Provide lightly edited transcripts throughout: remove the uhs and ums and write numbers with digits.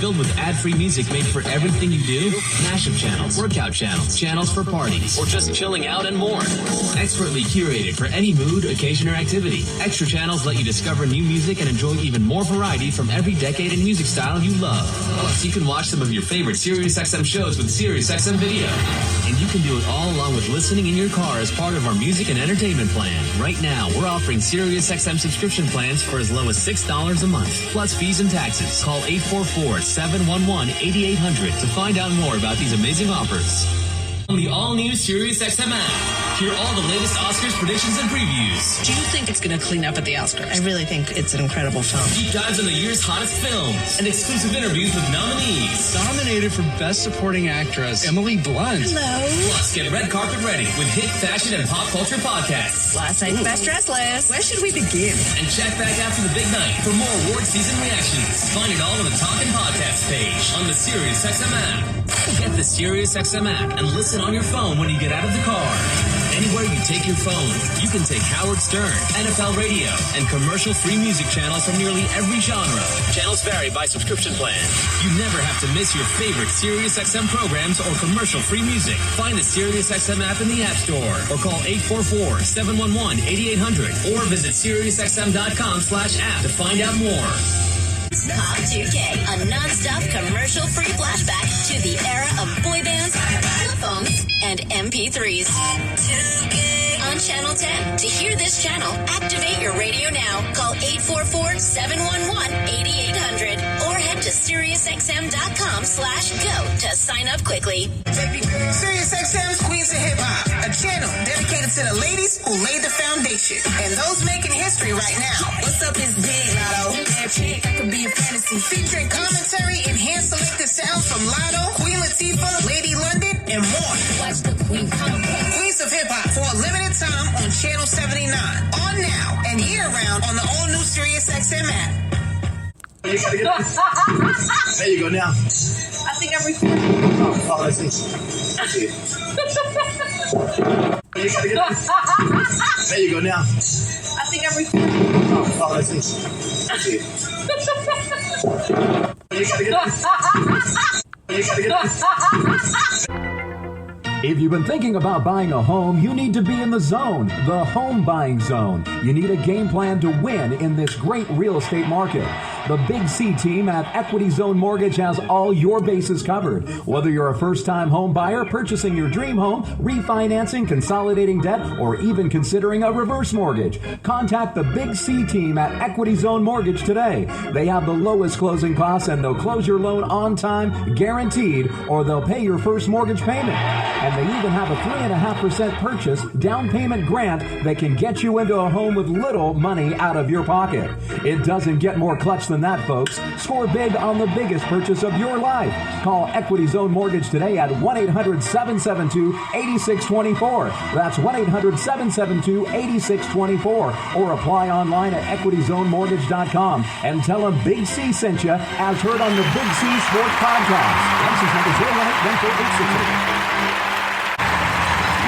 filled with ad-free music made for everything you do, mashup channels, workout channels, channels for parties, or just chilling out and more. Expertly curated for any mood, occasion, or activity. Extra channels let you discover new music and enjoy even more variety from every decade and music style you love. Plus, you can watch some of your favorite SiriusXM shows with SiriusXM Video. And you can do it all along with listening in your car as part of our music and entertainment plan. Right now, we're offering SiriusXM subscription plans for as low as $6 a month, plus fees and taxes. Call 844-711-8800 to find out more about these amazing offers. On the all-new SiriusXM app. Hear all the latest Oscars predictions and previews. Do you think it's going to clean up at the Oscars? I really think it's an incredible film. Deep dives on the year's hottest films and exclusive interviews with nominees. Nominated for Best Supporting Actress, Emily Blunt. Hello. Plus, get red carpet ready with hit fashion and pop culture podcasts. Last night's best dress list. Where should we begin? And check back after the big night for more award season reactions. Find it all on the Talkin' Podcast page on the SiriusXM app. Get the SiriusXM app and listen on your phone when you get out of the car. Anywhere you take your phone, you can take Howard Stern, NFL Radio, and commercial-free music channels from nearly every genre. Channels vary by subscription plan. You never have to miss your favorite SiriusXM programs or commercial-free music. Find the SiriusXM app in the App Store or call 844-711-8800 or visit SiriusXM.com/app to find out more. Pop 2K, a non-stop commercial-free flashback to the era of boy bands, telephones, and MP3s. 2K. On Channel 10. To hear this channel, activate your radio now. Call 844-711-8800 or head to SiriusXM.com/go to sign up quickly. SiriusXM's Queens of Hip Hop, a channel dedicated to the ladies who laid the foundation and those making history right now. What's up, it's Big Lotto. That chick, I could be a fantasy. Featuring commentary and hand-selected sounds from Lotto, Queen Latifah, Lady London, and more. Watch the Queen come. Queens of Hip Hop for a limited time on Channel 79. On now and year-round on the all-new SiriusXM app. You gotta get this. There you go now. I think I'm recording. Oh, let's see. Let's see. You gotta get this. There you go now. I think I'm recording. Oh, let's see. Let's see. You gotta get this. You gotta get this. If you've been thinking about buying a home, you need to be in the zone, the home buying zone. You need a game plan to win in this great real estate market. The Big C team at Equity Zone Mortgage has all your bases covered. Whether you're a first-time home buyer, purchasing your dream home, refinancing, consolidating debt, or even considering a reverse mortgage, contact the Big C team at Equity Zone Mortgage today. They have the lowest closing costs and they'll close your loan on time, guaranteed, or they'll pay your first mortgage payment. And they even have a 3.5% purchase down payment grant that can get you into a home with little money out of your pocket. It doesn't get more clutch than that, folks. Score big on the biggest purchase of your life. Call Equity Zone Mortgage today at 1-800-772-8624. That's 1-800-772-8624. Or apply online at equityzonemortgage.com and tell them Big C sent you as heard on the Big C Sports Podcast. License number 0184868.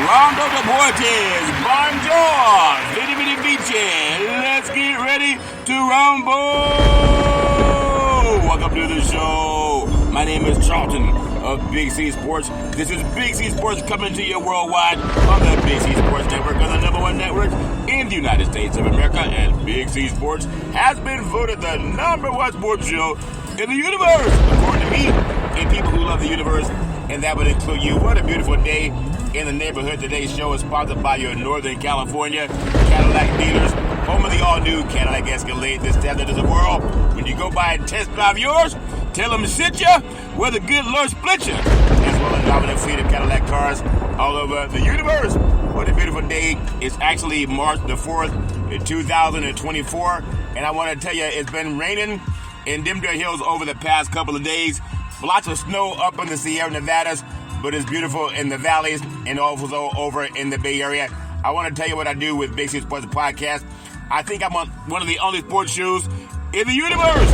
Rondo Deportes, bonjour, Vidi Vidi Vici, let's get ready to rumble. Welcome to the show. My name is Charlton of Big C Sports. This is Big C Sports coming to you worldwide on the Big C Sports Network, on the #1 network in the United States of America. And Big C Sports has been voted the #1 sports show in the universe, according to me, and people who love the universe, and that would include you. What a beautiful day in the neighborhood. Today's show is sponsored by your Northern California Cadillac dealers, home of the all-new Cadillac Escalade, the standard of the world. When you go by and test drive yours, tell them to sit you where the good Lord split you, as well as a dominant fleet of Cadillac cars all over the universe. What a beautiful day. It's actually March the 4th, 2024, and I want to tell you, it's been raining in Denver Hills over the past couple of days. Lots of snow up in the Sierra Nevadas, but it's beautiful in the valleys and also over in the Bay Area. I want to tell you what I do with Big C Sports Podcast. I think I'm on one of the only sports shows in the universe.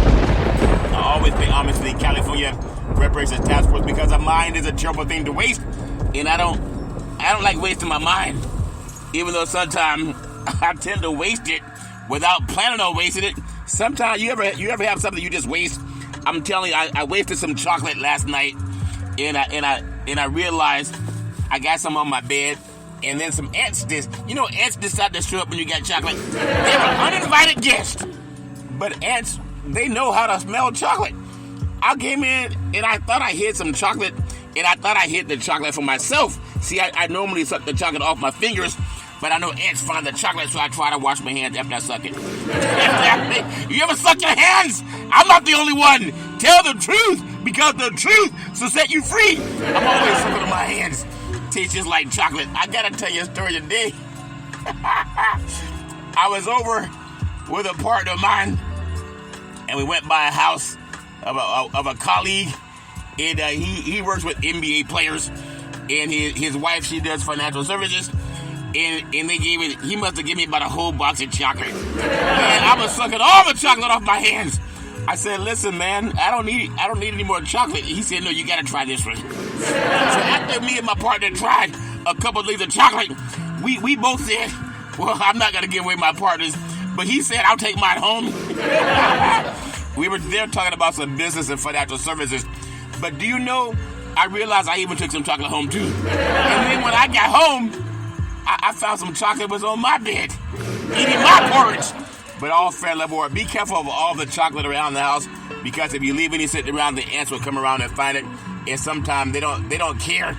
I always pay homage to the California Reparations Task Force because a mind is a terrible thing to waste, and I don't like wasting my mind. Even though sometimes I tend to waste it without planning on wasting it. Sometimes you ever have something you just waste I'm telling you, I wasted some chocolate last night, and I realized I got some on my bed, and then some ants ants decide to show up when you got chocolate. They were uninvited guests, but ants, they know how to smell chocolate. I came in, and I thought I hid some chocolate, and I thought I hid the chocolate for myself. See, I normally suck the chocolate off my fingers, but I know ants find the chocolate, so I try to wash my hands after I suck it. You ever suck your hands? I'm not the only one. Tell the truth, because the truth will set you free. I'm always sucking on my hands. Tastes just like chocolate. I gotta tell you a story today. I was over with a partner of mine, and we went by a house of a colleague, and he works with NBA players, and his wife, she does financial services, and he must have given me about a whole box of chocolate. And I was sucking all the chocolate off my hands. I said, listen, man, I don't need any more chocolate. He said, no, you gotta try this one. So after me and my partner tried a couple of leaves of chocolate, we both said, well, I'm not gonna give away my partners, but he said, I'll take mine home. We were there talking about some business and financial services, but do you know, I realized I even took some chocolate home too. And then when I got home, I found some chocolate was on my bed, eating my porridge. But all fair level, be careful of all the chocolate around the house, because if you leave any sitting around, the ants will come around and find it. And sometimes they don't care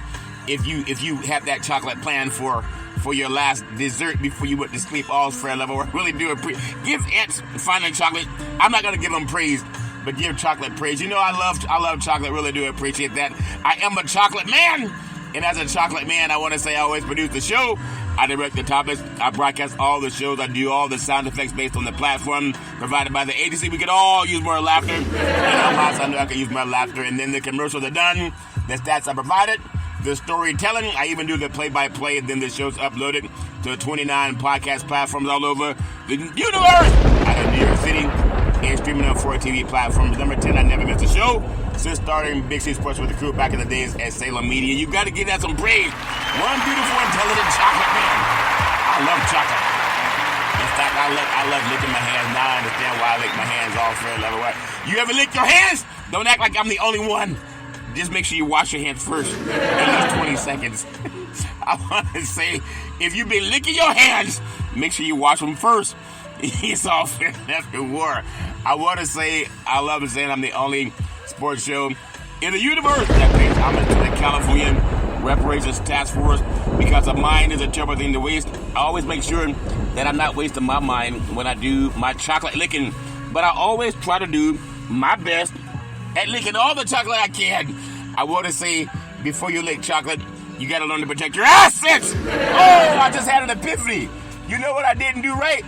if you have that chocolate planned for your last dessert before you went to sleep. All fair level. I really do give ants finding chocolate. I'm not gonna give them praise, but give chocolate praise. You know, I love chocolate. Really do appreciate that. I am a chocolate man. And as a chocolate man, I want to say I always produce the show. I direct the topics. I broadcast all the shows. I do all the sound effects based on the platform provided by the agency. We could all use more laughter. And I know I can use more laughter. And then the commercials are done. The stats are provided. The storytelling. I even do the play-by-play. And then the show's uploaded to 29 podcast platforms all over the universe. Out of New York City. And streaming on 4 TV platforms. Number 10, I never missed a show. Since starting Big C Sports with the crew back in the days at Salem Media. You got to give that some praise. One beautiful, intelligent chocolate man. I love chocolate. In fact, I love licking my hands. Now I understand why I lick my hands all fair level. You ever lick your hands? Don't act like I'm the only one. Just make sure you wash your hands first. At least 20 seconds. I want to say, if you've been licking your hands, make sure you wash them first. It's all fair after war. I want to say, I love saying I'm the only sports show in the universe that pays homage to the California Reparations Task Force, because a mind is a terrible thing to waste. I always make sure that I'm not wasting my mind when I do my chocolate licking, but I always try to do my best at licking all the chocolate I can. I want to say, before you lick chocolate, you got to learn to protect your assets. Oh, I just had an epiphany. You know what I didn't do right?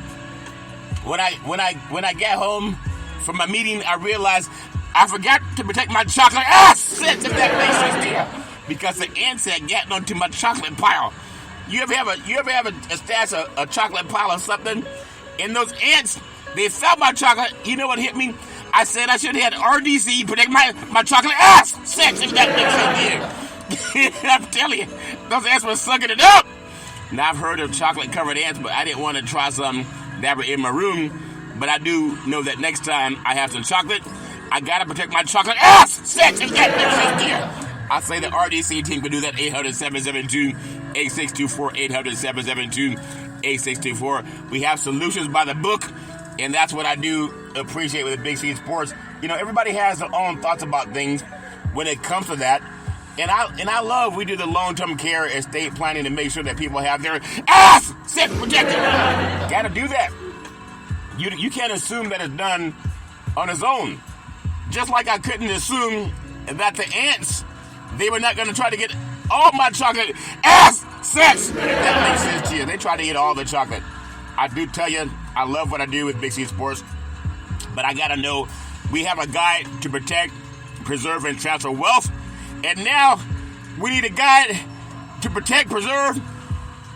When I got home from my meeting, I realized I forgot to protect my chocolate assets, if that makes sense to you. Because the ants had gotten onto my chocolate pile. You ever have a stash of a chocolate pile or something? And those ants, they found my chocolate. You know what hit me? I said I should have had RDC protect my chocolate assets, if that makes sense to you. I'm telling you, those ants were sucking it up. Now, I've heard of chocolate-covered ants, but I didn't want to try some that were in my room. But I do know that next time I have some chocolate, I gotta protect my chocolate assets, if that makes sense to you. I say the RDC team can do that. 800-772-8624, 800-772-8624. We have solutions by the book, and that's what I do appreciate with the Big C Sports. You know, everybody has their own thoughts about things when it comes to that. And I love we do the long-term care estate planning to make sure that people have their assets protected. Gotta do that. You can't assume that it's done on its own. Just like I couldn't assume that the ants, they were not going to try to get all my chocolate assets. If that makes sense to you. They try to eat all the chocolate. I do tell you, I love what I do with Big C Sports, but I got to know we have a guide to protect, preserve, and transfer wealth. And now we need a guide to protect, preserve,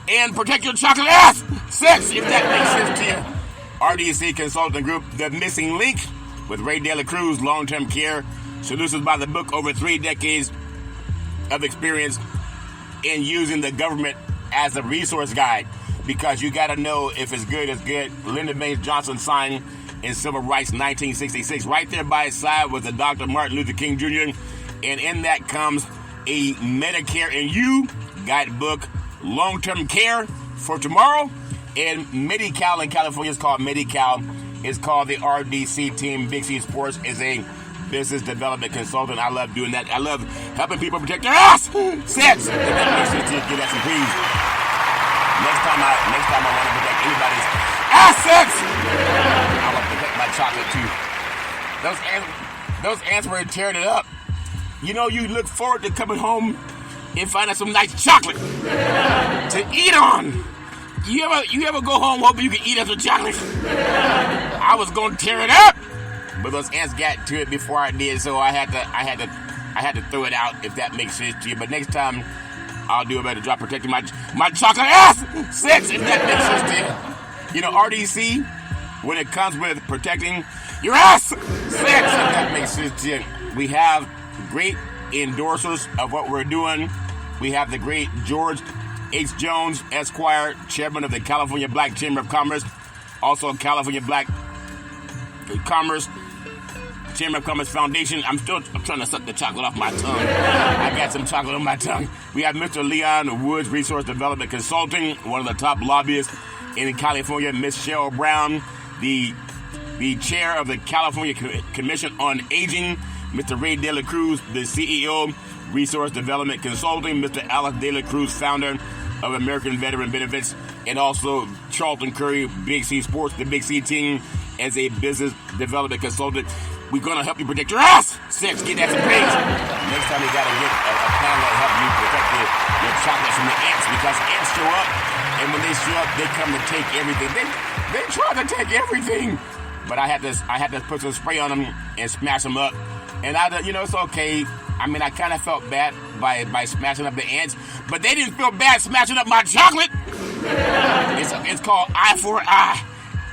and protect your chocolate assets, if that makes sense to you. RDC Consulting Group, The Missing Link, with Ray De La Cruz, long-term care, solutions by the book, over 3 decades of experience in using the government as a resource guide, because you got to know if it's good, it's good. Lyndon Baines Johnson signed in civil rights, 1966. Right there by his side was the Dr. Martin Luther King Jr., and in that comes a Medicare and You guidebook, long-term care for tomorrow, and Medi-Cal in California is called Medi-Cal. It's called the RDC team. Big C Sports is a business development consultant. I love doing that. I love helping people protect their ass. Sex. And that makes sense to give that some praise. Next time I want to protect anybody's ass sex, I want to protect my chocolate too. Those ants were tearing it up. You know, you look forward to coming home and finding some nice chocolate to eat on. You ever go home hoping you can eat some chocolate? I was gonna tear it up, but those ants got to it before I did, so I had to throw it out. If that makes sense to you, but next time I'll do a better job protecting my chocolate ass sex. If that makes sense to you, you know, RDC, when it comes with protecting your ass sex, if that makes sense to you, we have great endorsers of what we're doing. We have the great George H. Jones, Esquire, chairman of the California Black Chamber of Commerce, also California Black Commerce, Chamber of Commerce Foundation. I'm trying to suck the chocolate off my tongue. I got some chocolate on my tongue. We have Mr. Leon Woods, Resource Development Consulting, one of the top lobbyists in California. Miss Cheryl Brown, the chair of the California Commission on Aging. Mr. Ray De La Cruz, the CEO, Resource Development Consulting. Mr. Alex De La Cruz, founder of American Veteran Benefits. And also Charlton Curry, Big C Sports, the Big C team, as a business development consultant. We're going to help you protect your ass. Sex, get that some praise. Next time you got to get a panel to help you protect your chocolate from the ants, because ants show up, and when they show up, they come to take everything. They try to take everything. But I had to put some spray on them and smash them up. And it's okay. I mean, I kind of felt bad by smashing up the ants, but they didn't feel bad smashing up my chocolate. It's called eye for an eye,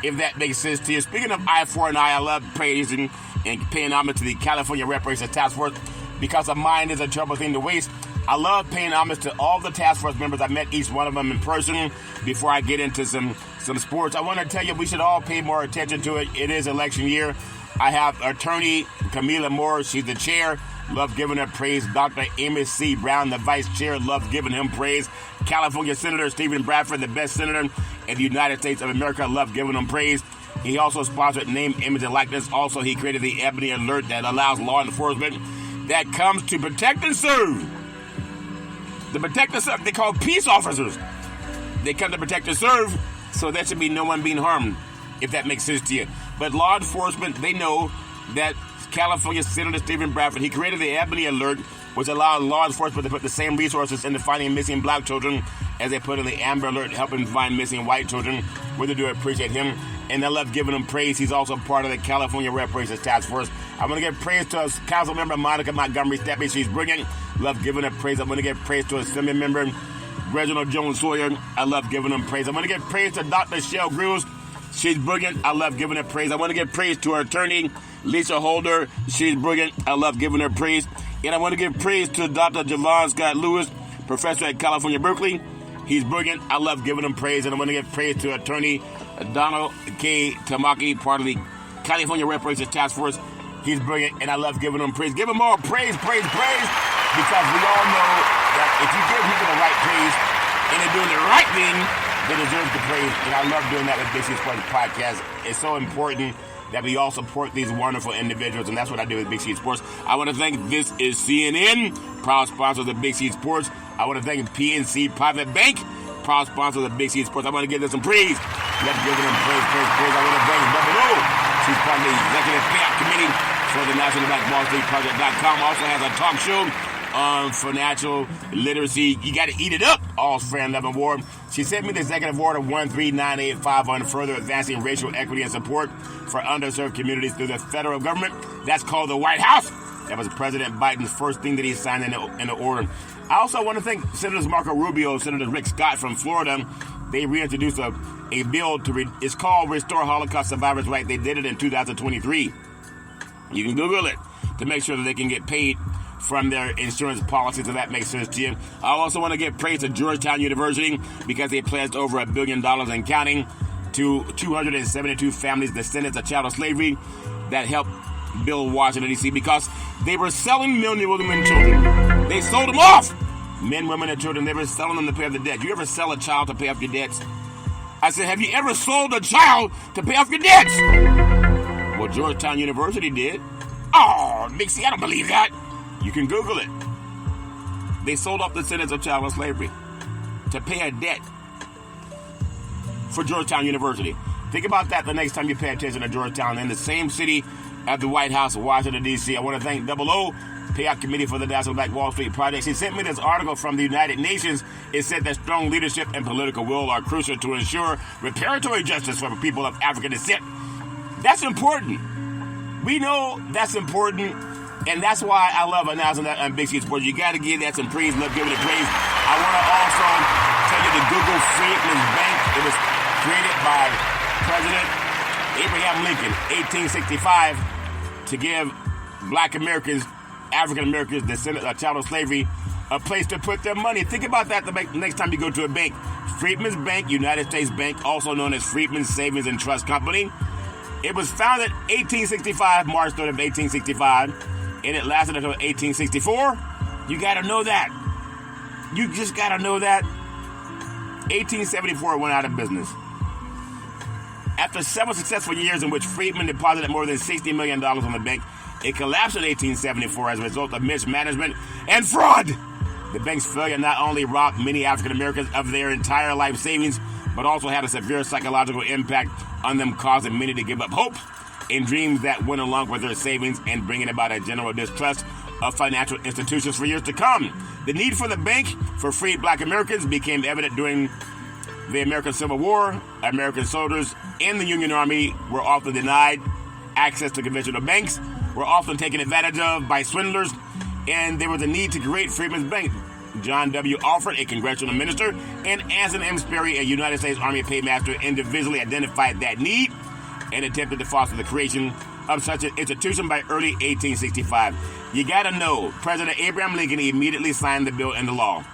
if that makes sense to you. Speaking of eye for an eye, I love praising and paying homage to the California Reparations Task Force, because a mind is a terrible thing to waste. I love paying homage to all the task force members. I met each one of them in person before I get into some sports. I want to tell you, we should all pay more attention to it. It is election year. I have attorney Camila Moore. She's the chair. Love giving her praise. Dr. Amos C. Brown, the vice chair. Love giving him praise. California Senator Stephen Bradford, the best senator in the United States of America. Love giving him praise. He also sponsored Name, Image, and Likeness. Also, he created the Ebony Alert that allows law enforcement that comes to protect and serve. The protect and serve, they call peace officers. They come to protect and serve, so there should be no one being harmed, if that makes sense to you. But law enforcement, they know that California Senator Stephen Bradford, he created the Ebony Alert, which allowed law enforcement to put the same resources into finding missing black children as they put in the Amber Alert, helping find missing white children. We do appreciate him, and I love giving him praise. He's also part of the California Reparations Task Force. I want to give praise to us, Council Member Monica Montgomery Steppe. She's brilliant. Love giving her praise. I want to give praise to Assembly Member Reginald Jones Sawyer. I love giving him praise. I want to give praise to Dr. Shell Grewes. She's brilliant. I love giving her praise. I want to give praise to our attorney, Lisa Holder. She's brilliant. I love giving her praise. And I want to give praise to Dr. Javon Scott Lewis, professor at California Berkeley. He's brilliant. I love giving him praise. And I want to give praise to attorney Donald K. Tamaki, part of the California Reparations Task Force. He's brilliant, and I love giving him praise. Give him more praise, because we all know that if you give people the right praise and they're doing the right thing, they deserve the praise. And I love doing that with Big C Sports Podcast. It's so important that we all support these wonderful individuals, and that's what I do with Big C Sports. I want to thank This Is CNN, proud sponsor of the Big C Sports. I want to thank PNC Private Bank, proud sponsor of the Big C Sports. I want to give them some praise. Let's give them praise. I want to thank Bubba O. She's part of the Executive Payout Committee for the National Black Wall Street Project.com. Also has a talk show on financial literacy. You got to eat it up, all friend Love Award. She sent me the Executive Order 13985 on further advancing racial equity and support for underserved communities through the federal government. That's called the White House. That was President Biden's first thing that he signed in the order. I also want to thank Senators Marco Rubio, Senator Rick Scott from Florida. They reintroduced a bill it's called Restore Holocaust Survivors' Right. They did it in 2023. You can Google it to make sure that they can get paid from their insurance policies, if that makes sense to you. I also want to give praise to Georgetown University because they pledged over $1 billion and counting to 272 families, descendants of chattel slavery, that helped build Washington, D.C. because they were selling men, women, and children. They sold them off. Men, women, and children. They were selling them to pay off the debt. You ever sell a child to pay off your debts? I said, have you ever sold a child to pay off your debts? Well, Georgetown University did. Oh, Dixie, I don't believe that. You can Google it. They sold off the descendants of chattel slavery to pay a debt for Georgetown University. Think about that the next time you pay attention to Georgetown in the same city at the White House, Washington, D.C. I want to thank Double O, Payout Committee for the National Black Wall Street Project. He sent me this article from the United Nations. It said that strong leadership and political will are crucial to ensure reparatory justice for people of African descent. That's important. We know that's important, and that's why I love announcing that on Big C Sports. You got to give that some praise, love giving it praise. I want to also tell you the Google Freedmen's Bank. It was created by President Abraham Lincoln, 1865, to give black Americans, African Americans, descendants of chattel slavery, a place to put their money. Think about that the next time you go to a bank. Freedmen's Bank, United States Bank, also known as Freedmen's Savings and Trust Company. It was founded 1865, March 3rd of 1865, and it lasted until 1864. You got to know that. You just got to know that. 1874 it went out of business. After several successful years in which Freedmen deposited more than $60 million on the bank, it collapsed in 1874 as a result of mismanagement and fraud. The bank's failure not only robbed many African Americans of their entire life savings, but also had a severe psychological impact on them, causing many to give up hope and dreams that went along with their savings and bringing about a general distrust of financial institutions for years to come. The need for the bank for freed black Americans became evident during the American Civil War. American soldiers in the Union Army were often denied access to conventional banks, were often taken advantage of by swindlers, and there was a need to create Freedmen's Bank. John W. Alford, a congressional minister, and Anson M. Sperry, a United States Army paymaster, individually identified that need and attempted to foster the creation of such an institution by early 1865. You gotta know, President Abraham Lincoln immediately signed the bill into law.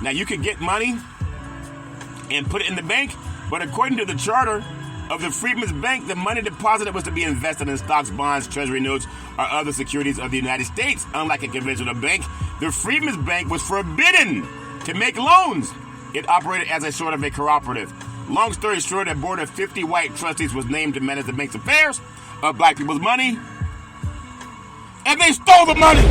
Now, you could get money and put it in the bank, but according to the charter of the Freedmen's Bank, the money deposited was to be invested in stocks, bonds, treasury notes, or other securities of the United States. Unlike a conventional bank, the Freedmen's Bank was forbidden to make loans. It operated as a sort of a cooperative. Long story short, a board of 50 white trustees was named to manage the bank's affairs of black people's money, and they stole the money.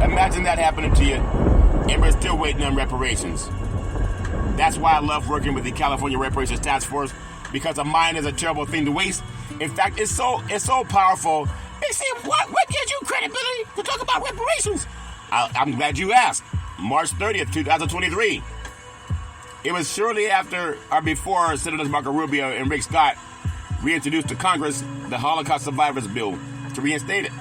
Imagine that happening to you, and we're still waiting on reparations. That's why I love working with the California Reparations Task Force, because a mind is a terrible thing to waste. In fact, it's so powerful. They say, what gives you credibility to talk about reparations? I'm glad you asked. March 30th, 2023. It was shortly after or before Senators Marco Rubio and Rick Scott reintroduced to Congress the Holocaust Survivors Bill to reinstate it.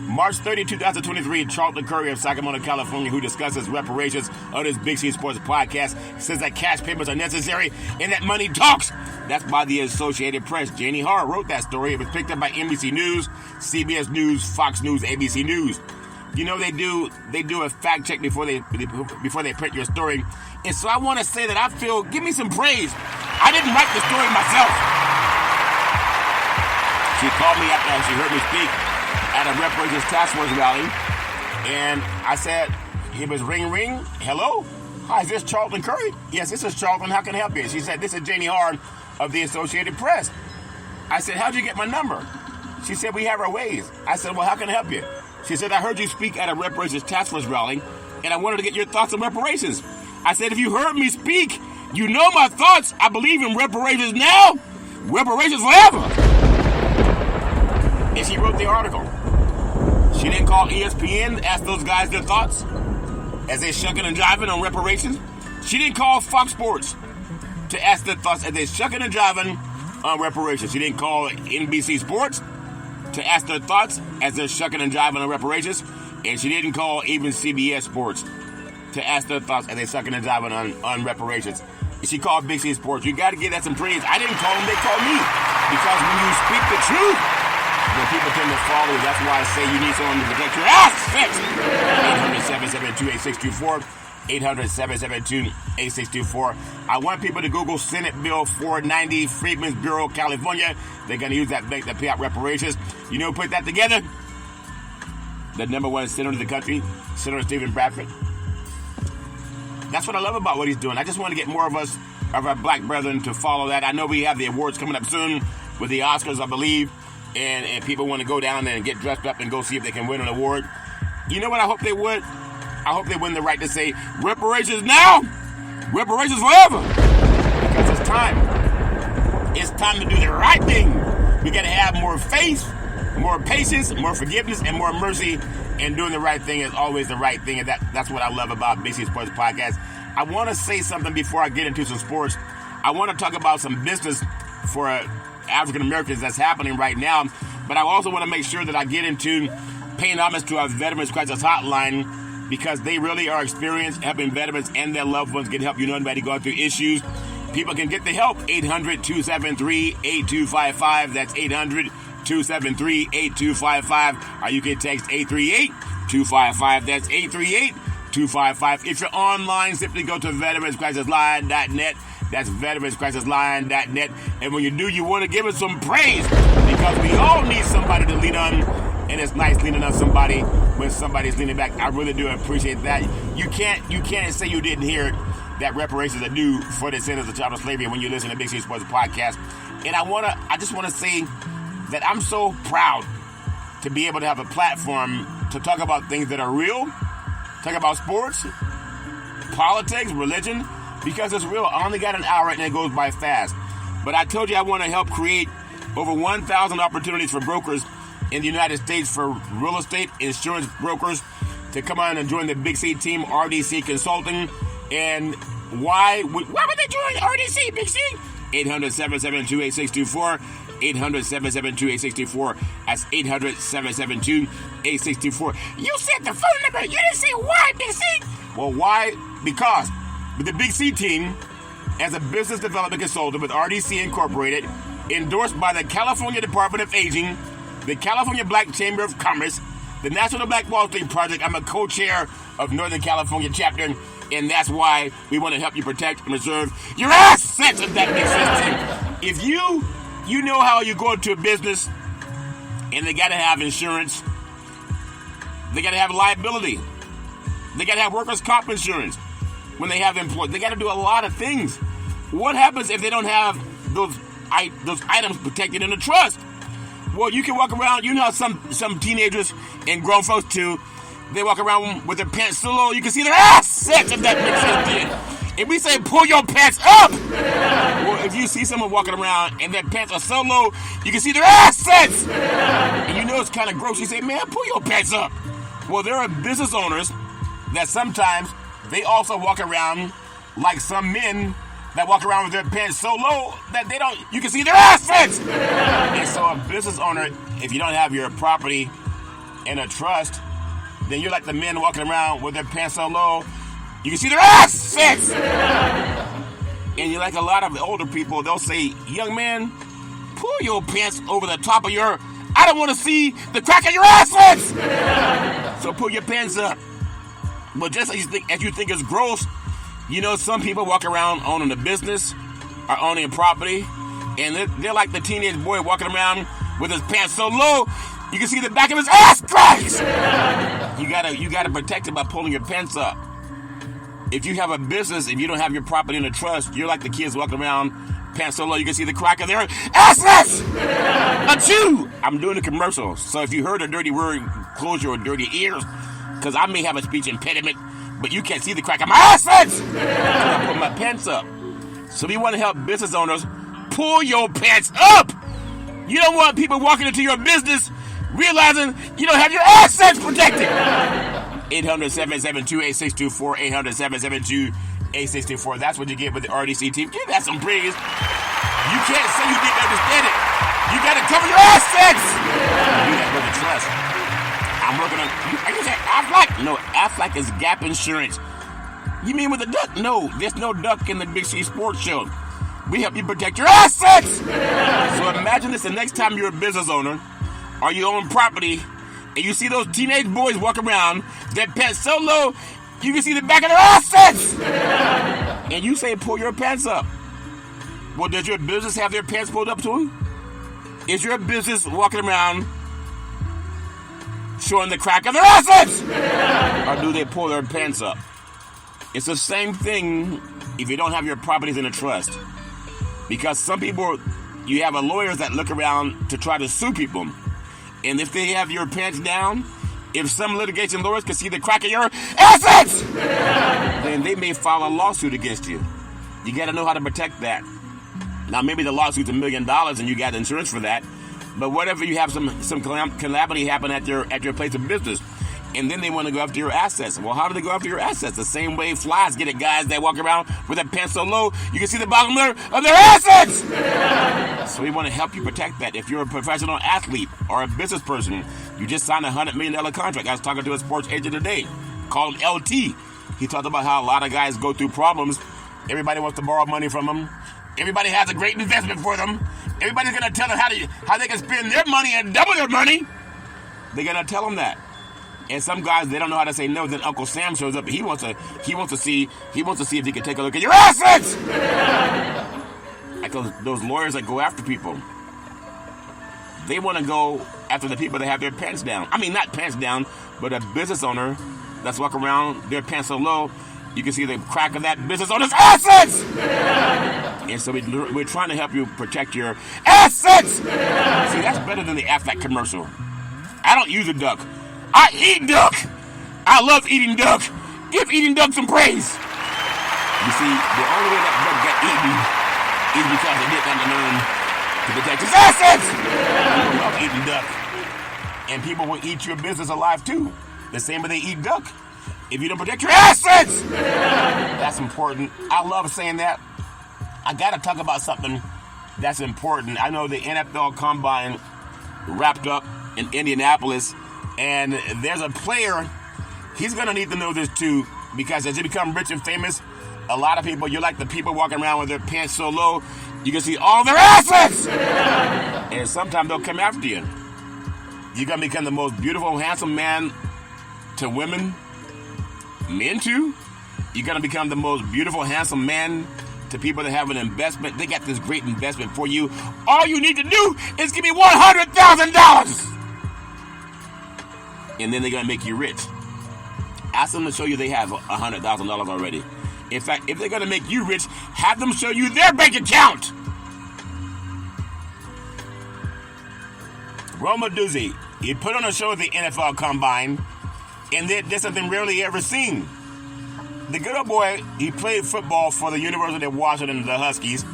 March 30, 2023, Charlton Curry of Sacramento, California, who discusses reparations on his Big C Sports podcast, says that cash payments are necessary and that money talks. That's by the Associated Press. Janie Harr wrote that story. It was picked up by NBC News, CBS News, Fox News, ABC News. You know, they do a fact check before they print your story. And so I want to say that I feel, give me some praise. I didn't write the story myself. She called me after she heard me speak at a Reparations Task Force rally, and I said, it was ring, ring, hello? Hi, is this Charlton Curry? Yes, this is Charlton, how can I help you? She said, this is Janie Harn of the Associated Press. I said, how'd you get my number? She said, we have our ways. I said, well, how can I help you? She said, I heard you speak at a Reparations Task Force rally, and I wanted to get your thoughts on reparations. I said, if you heard me speak, you know my thoughts. I believe in reparations now, reparations forever. And she wrote the article. She didn't call ESPN to ask those guys their thoughts as they shucking and jiving on reparations. She didn't call Fox Sports to ask their thoughts as they shucking and jiving on reparations. She didn't call NBC Sports to ask their thoughts as they're shucking and jiving on reparations. And she didn't call even CBS Sports to ask their thoughts as they're sucking and jiving on reparations. And she called Big C Sports. You got to give that some praise. I didn't call them, they called me. Because when you speak the truth, when people tend to follow you, that's why I say you need someone to protect your ass. 800-772-8624. 800-772-8624. I want people to Google Senate Bill 490, Freedmen's Bureau, California. They're going to use that bank to pay out reparations. You know who put that together? The number one senator in the country, Senator Stephen Bradford. That's what I love about what he's doing. I just want to get more of us, of our black brethren, to follow that. I know we have the awards coming up soon with the Oscars, I believe, and people want to go down there and get dressed up and go see if they can win an award. You know what I hope they would? I hope they win the right to say, reparations now, reparations forever. Because it's time. It's time to do the right thing. We got to have more faith, more patience, more forgiveness, and more mercy. And doing the right thing is always the right thing. And that's what I love about Big C Sports Podcast. I want to say something before I get into some sports. I want to talk about some business for African Americans that's happening right now. But I also want to make sure that I get into paying homage to our Veterans Crisis Hotline, because they really are experienced helping veterans and their loved ones get help. You know, anybody going through issues, people can get the help. 800-273-8255. That's 800-273-8255. Or you can text 838-255. That's 838-255. If you're online, simply go to veteranscrisisline.net. That's veteranscrisisline.net. And when you do, you want to give us some praise, because we all need somebody to lean on. And it's nice leaning on somebody when somebody's leaning back. I really do appreciate that. You can't say you didn't hear that reparations are due for the descendants of child slavery when you listen to Big C Sports Podcast. And I just want to say that I'm so proud to be able to have a platform to talk about things that are real, talk about sports, politics, religion, because it's real. I only got an hour and it goes by fast. But I told you I want to help create over 1,000 opportunities for brokers in the United States, for real estate insurance brokers to come on and join the Big C team, RDC Consulting. And why would they join RDC, Big C? 800-772-8624. 800-772-8624. That's 800-772-8624. You said the phone number. You didn't say why, Big C. Well, why? Because the Big C team, as a business development consultant with RDC Incorporated, endorsed by the California Department of Aging, the California Black Chamber of Commerce, the National Black Wall Street Project. I'm a co-chair of Northern California chapter, and that's why we want to help you protect and preserve your assets, if that makes sense. If you know how you go into a business and they got to have insurance, they got to have liability, they got to have workers' comp insurance when they have employees, they got to do a lot of things. What happens if they don't have those items protected in a trust? Well, you can walk around, you know how some teenagers and grown folks too, they walk around with their pants so low you can see their assets, if that makes sense. If we say pull your pants up, well, if you see someone walking around and their pants are so low you can see their assets, and you know it's kind of gross, you say, man, pull your pants up. Well, there are business owners that sometimes they also walk around like some men that walk around with their pants so low that you can see their assets. And so a business owner, if you don't have your property in a trust, then you're like the men walking around with their pants so low, you can see their assets. And you're like a lot of the older people, they'll say, young man, pull your pants over the top of I don't want to see the crack of your assets. So pull your pants up. But just as you think it's gross, you know, some people walk around owning a business or owning a property, and they're like the teenage boy walking around with his pants so low, you can see the back of his ass cracks. You gotta protect it by pulling your pants up. If you have a business, if you don't have your property in a trust, you're like the kids walking around pants so low, you can see the crack of their assets. Achoo! I'm doing a commercial, so if you heard a dirty word, close your dirty ears, because I may have a speech impediment, but you can't see the crack of my assets. I put my pants up. So we want to help business owners pull your pants up. You don't want people walking into your business realizing you don't have your assets protected. 800-772-8624. 800-772-8624. That's what you get with the RDC team. Give that some praise. You can't say you didn't understand it. You got to cover your assets. You got to go to trust. I'm working on. Are you saying Aflac? No, Aflac is Gap Insurance. You mean with a duck? No, there's no duck in the Big C Sports Show. We help you protect your assets. So imagine this: the next time you're a business owner or you own property, and you see those teenage boys walk around, their pants so low, You can see the back of their assets. And you say, pull your pants up. Well, does your business have their pants pulled up to them? Is your business walking around showing the crack of their assets? Or do they pull their pants up? It's the same thing if you don't have your properties in a trust. Because some people, you have lawyers that look around to try to sue people. And if they have your pants down, if some litigation lawyers can see the crack of your assets, then they may file a lawsuit against you. You got to know how to protect that. Now, maybe the lawsuit's $1 million and you got insurance for that. But whatever, you have some calamity happen at your place of business, and then they want to go after your assets. Well, how do they go after your assets? The same way flies get at guys that walk around with their pants so low you can see the bottom of their assets. So we want to help you protect that. If you're a professional athlete or a business person, you just signed a $100 million contract. I was talking to a sports agent today, called LT. He talked about how a lot of guys go through problems. Everybody wants to borrow money from them. Everybody has a great investment for them. Everybody's going to tell them how they can spend their money and double their money. They're going to tell them that. And some guys, they don't know how to say no. Then Uncle Sam shows up. He wants to see if he can take a look at your assets. Like those lawyers that go after people. They want to go after the people that have their pants down. I mean, not pants down, but a business owner that's walking around, their pants so low, you can see the crack of that business owner's assets. And so we're trying to help you protect your assets. See, that's better than the Aflac commercial. I don't use a duck. I eat duck. I love eating duck. Give eating duck some praise. You see, the only way that duck got eaten is because it didn't learn to protect his assets. People love eating duck. And people will eat your business alive too. The same way they eat duck. If you don't protect your assets, that's important. I love saying that. I got to talk about something that's important. I know the NFL Combine wrapped up in Indianapolis, and there's a player, he's going to need to know this too, because as you become rich and famous, a lot of people, you're like the people walking around with their pants so low, you can see all their assets. And sometimes they'll come after you. You're going to become the most beautiful, handsome man to women, men too. You're going to become the most beautiful, handsome man to people that have an investment. They got this great investment for you. All you need to do is give me $100,000. And then they're going to make you rich. Ask them to show you they have $100,000 already. In fact, if they're going to make you rich, have them show you their bank account. Roma Duzzi, he put on a show at the NFL Combine, and did something rarely ever seen. The good old boy, he played football for the University of Washington, the Huskies.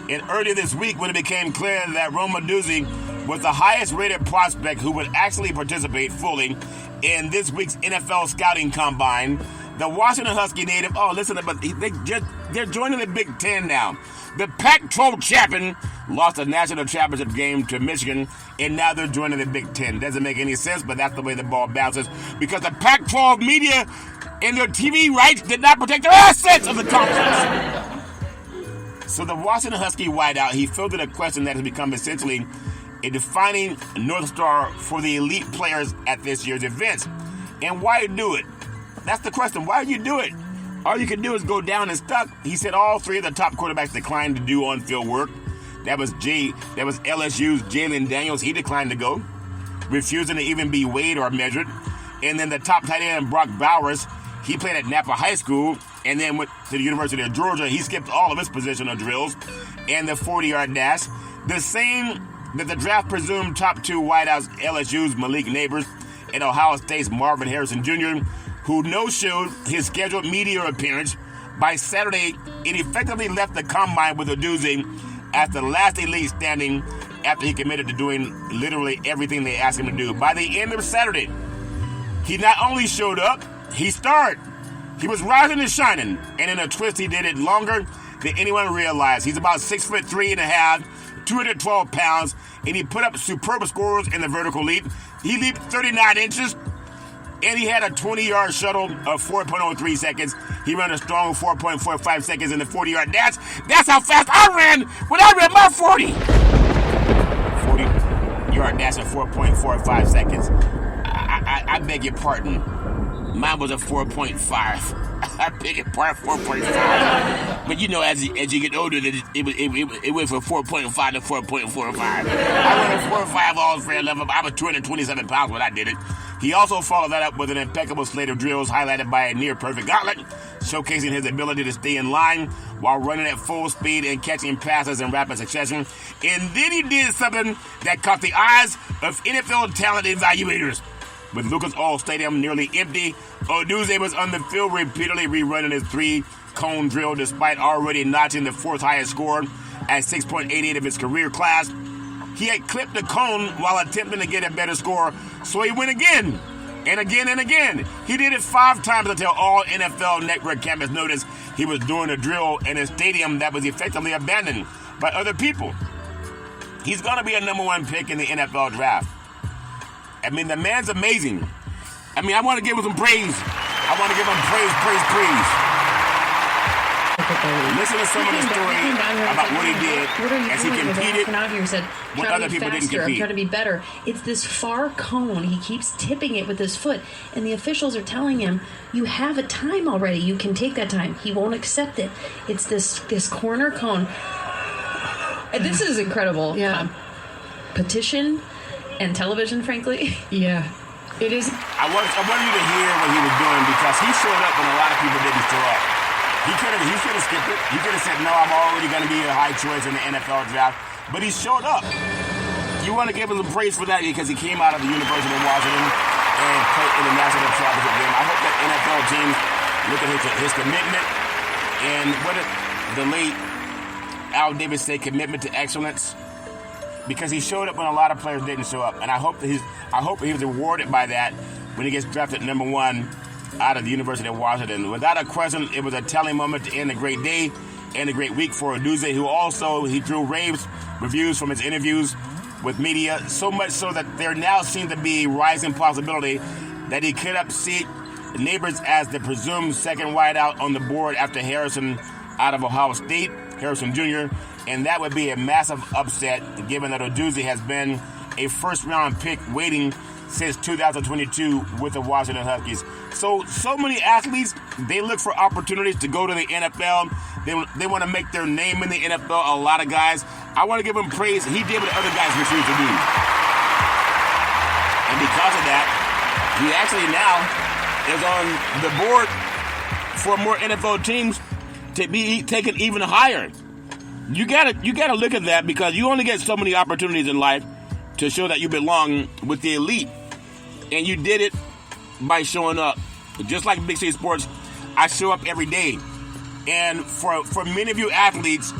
And earlier this week, when it became clear that Roma Duzzi was the highest rated prospect who would actually participate fully in this week's NFL Scouting Combine, the Washington Husky native, they're joining the Big Ten now. The Pac-12 champion lost a national championship game to Michigan, and now they're joining the Big Ten. Doesn't make any sense, but that's the way the ball bounces, because the Pac-12 media and their TV rights did not protect their assets of the conference. So the Washington Husky wideout, he fielded a question that has become essentially a defining North Star for the elite players at this year's events. And why do it? That's the question. Why do you do it? All you can do is go down and stuck. He said all three of the top quarterbacks declined to do on-field work. That was LSU's Jalen Daniels. He declined to go, refusing to even be weighed or measured. And then the top tight end, Brock Bowers, he played at Napa High School and then went to the University of Georgia. He skipped all of his positional drills and the 40-yard dash. The same that the draft presumed top two wideouts, LSU's Malik Neighbors and Ohio State's Marvin Harrison Jr., who no-showed his scheduled media appearance. By Saturday, it effectively left the combine with a doozy as the last elite standing after he committed to doing literally everything they asked him to do. By the end of Saturday, he not only showed up, he starred. He was rising and shining, and in a twist, he did it longer than anyone realized. He's about 6'3.5", 212 pounds, and he put up superb scores in the vertical leap. He leaped 39 inches, and he had a 20-yard shuttle of 4.03 seconds. He ran a strong 4.45 seconds in the 40-yard dash. That's how fast I ran when I ran my 40. 40-yard dash in 4.45 seconds. I I beg your pardon. Mine was a 4.5. I beg your pardon, 4.5. But you know, as you get older, it went from 4.5 to 4.45. I ran a 4.5 all fair level. I was 227 pounds when I did it. He also followed that up with an impeccable slate of drills highlighted by a near-perfect gauntlet, showcasing his ability to stay in line while running at full speed and catching passes in rapid succession. And then he did something that caught the eyes of NFL talent evaluators. With Lucas Oil Stadium nearly empty, Odunze was on the field repeatedly rerunning his 3-cone drill despite already notching the 4th highest score at 6.88 of his career class. He had clipped the cone while attempting to get a better score, so he went again, and again, and again. He did it 5 times until all NFL Network campus noticed he was doing a drill in a stadium that was effectively abandoned by other people. He's going to be a number 1 pick in the NFL draft. I mean, the man's amazing. I mean, I want to give him some praise. I want to give him praise. Listen to some of the story about what he did as he competed when other people didn't compete. I'm trying to be better. It's this far cone. He keeps tipping it with his foot, and the officials are telling him, you have a time already. You can take that time. He won't accept it. It's this corner cone. And this is incredible. Yeah. Petition and television, frankly. Yeah. It is. I wanted you to hear what he was doing because he showed up when a lot of people didn't show up. He could have skipped it. He could have said, no, I'm already going to be a high choice in the NFL draft. But he showed up. You want to give him some praise for that because he came out of the University of Washington and played in the national championship game. I hope that NFL teams look at his commitment and what did the late Al Davis say, commitment to excellence. Because he showed up when a lot of players didn't show up. And I hope that he was rewarded by that when he gets drafted number 1 out of the University of Washington. Without a question, it was a telling moment to end a great day and a great week for Odunze, who also, he drew rave reviews from his interviews with media, so much so that there now seems to be rising possibility that he could upseat neighbors as the presumed second wideout on the board after Harrison out of Ohio State, Harrison Jr., and that would be a massive upset given that Odunze has been a first-round pick waiting since 2022 with the Washington Huskies. So many athletes, they look for opportunities to go to the NFL. They want to make their name in the NFL. A lot of guys, I want to give him praise. He did what other guys refused to do. And because of that, he actually now is on the board for more NFL teams to be taken even higher. You gotta look at that because you only get so many opportunities in life to show that you belong with the elite. And you did it by showing up. Just like Big City Sports, I show up every day. And for many of you athletes,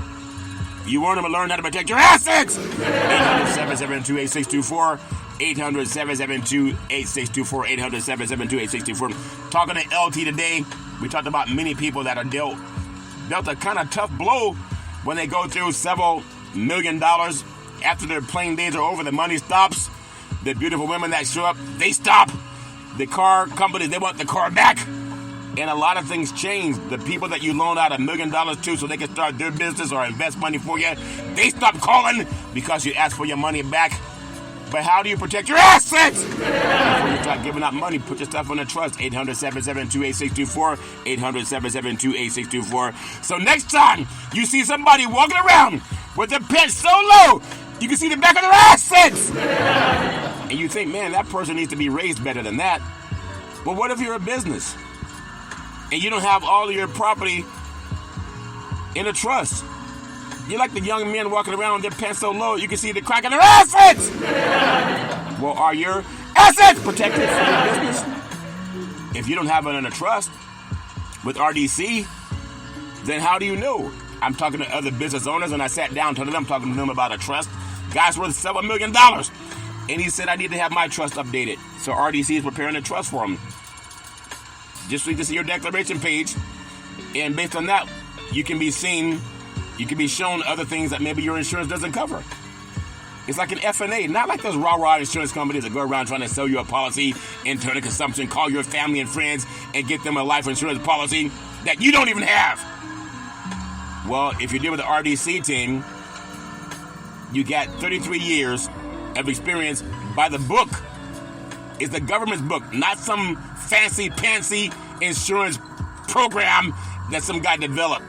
you want to learn how to protect your assets. 800-772-8624. 800-772-8624. 800-772-8624. Talking to LT today, we talked about many people that are dealt a kind of tough blow when they go through several $1 million. After their playing days are over, the money stops. The beautiful women that show up, they stop. The car companies, they want the car back. And a lot of things change. The people that you loan out $1 million to so they can start their business or invest money for you, they stop calling because you ask for your money back. But how do you protect your assets? Before you start giving out money, put your stuff on a trust. 800-772-8624. 800-772-8624. So next time you see somebody walking around with their pants so low, you can see the back of their assets. And you think, man, that person needs to be raised better than that. Well, what if you're a business and you don't have all of your property in a trust? You're like the young men walking around with their pants so low, you can see the crack in their assets. Well, are your assets protected for your business? If you don't have it in a trust with RDC, then how do you know? I'm talking to other business owners, and I sat down to them, I'm talking to them about a trust. Guy's worth $7 million. And he said, I need to have my trust updated. So RDC is preparing a trust for him. Just need to see your declaration page. And based on that, you can be seen, you can be shown other things that maybe your insurance doesn't cover. It's like an F&A, not like those rah-rah insurance companies that go around trying to sell you a policy, internal consumption, call your family and friends and get them a life insurance policy that you don't even have. Well, if you deal with the RDC team, you got 33 years of experience by the book It's the government's book, not some fancy-pantsy insurance program that some guy developed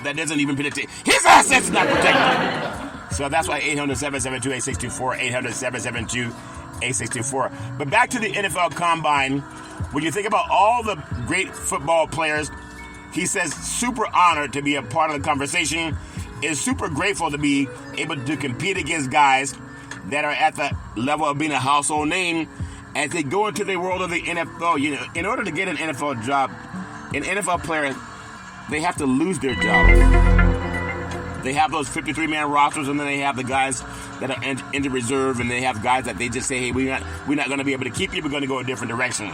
that doesn't even protect it. His assets not protected. So that's why 800-772-8624, 800-772-8624. But back to the NFL Combine, when you think about all the great football players, he says super honored to be a part of the conversation, is super grateful to be able to compete against guys that are at the level of being a household name as they go into the world of the NFL. You know, in order to get an NFL job, an NFL player, they have to lose their job. They have those 53-man rosters, and then they have the guys that are into reserve, and they have guys that they just say, hey, we're not going to be able to keep you. We're going to go a different direction.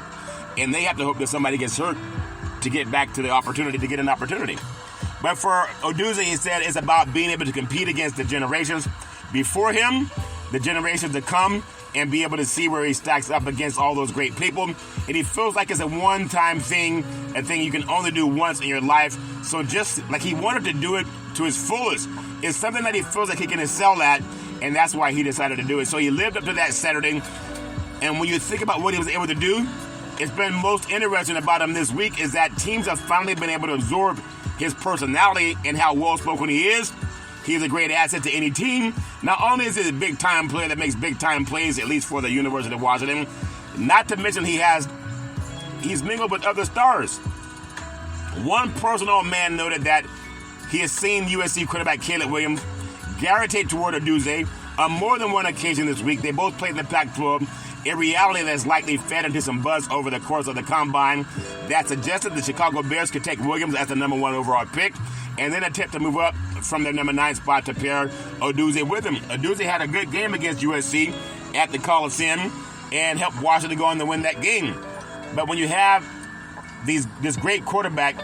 And they have to hope that somebody gets hurt to get back to the opportunity, to get an opportunity. But for Odunze, he said it's about being able to compete against the generations before him, the generations to come, and be able to see where he stacks up against all those great people. And he feels like it's a one-time thing, a thing you can only do once in your life. So just like he wanted to do it to his fullest, it's something that he feels like he can excel at, and that's why he decided to do it. So he lived up to that Saturday, and when you think about what he was able to do, it's been most interesting about him this week is that teams have finally been able to absorb his personality and how well-spoken he is. He's a great asset to any team. Not only is he a big-time player that makes big-time plays, at least for the University of Washington, not to mention he's mingled with other stars. One personal man noted that he has seen USC quarterback Caleb Williams gravitate toward Odunze on more than one occasion this week. They both played in the Pac-12, a reality that's likely fed into some buzz over the course of the Combine that suggested the Chicago Bears could take Williams as the number 1 overall pick and then attempt to move up from their number 9 spot to pair Odunze with him. Odunze had a good game against USC at the Coliseum and helped Washington go on to win that game. But when you have this great quarterback,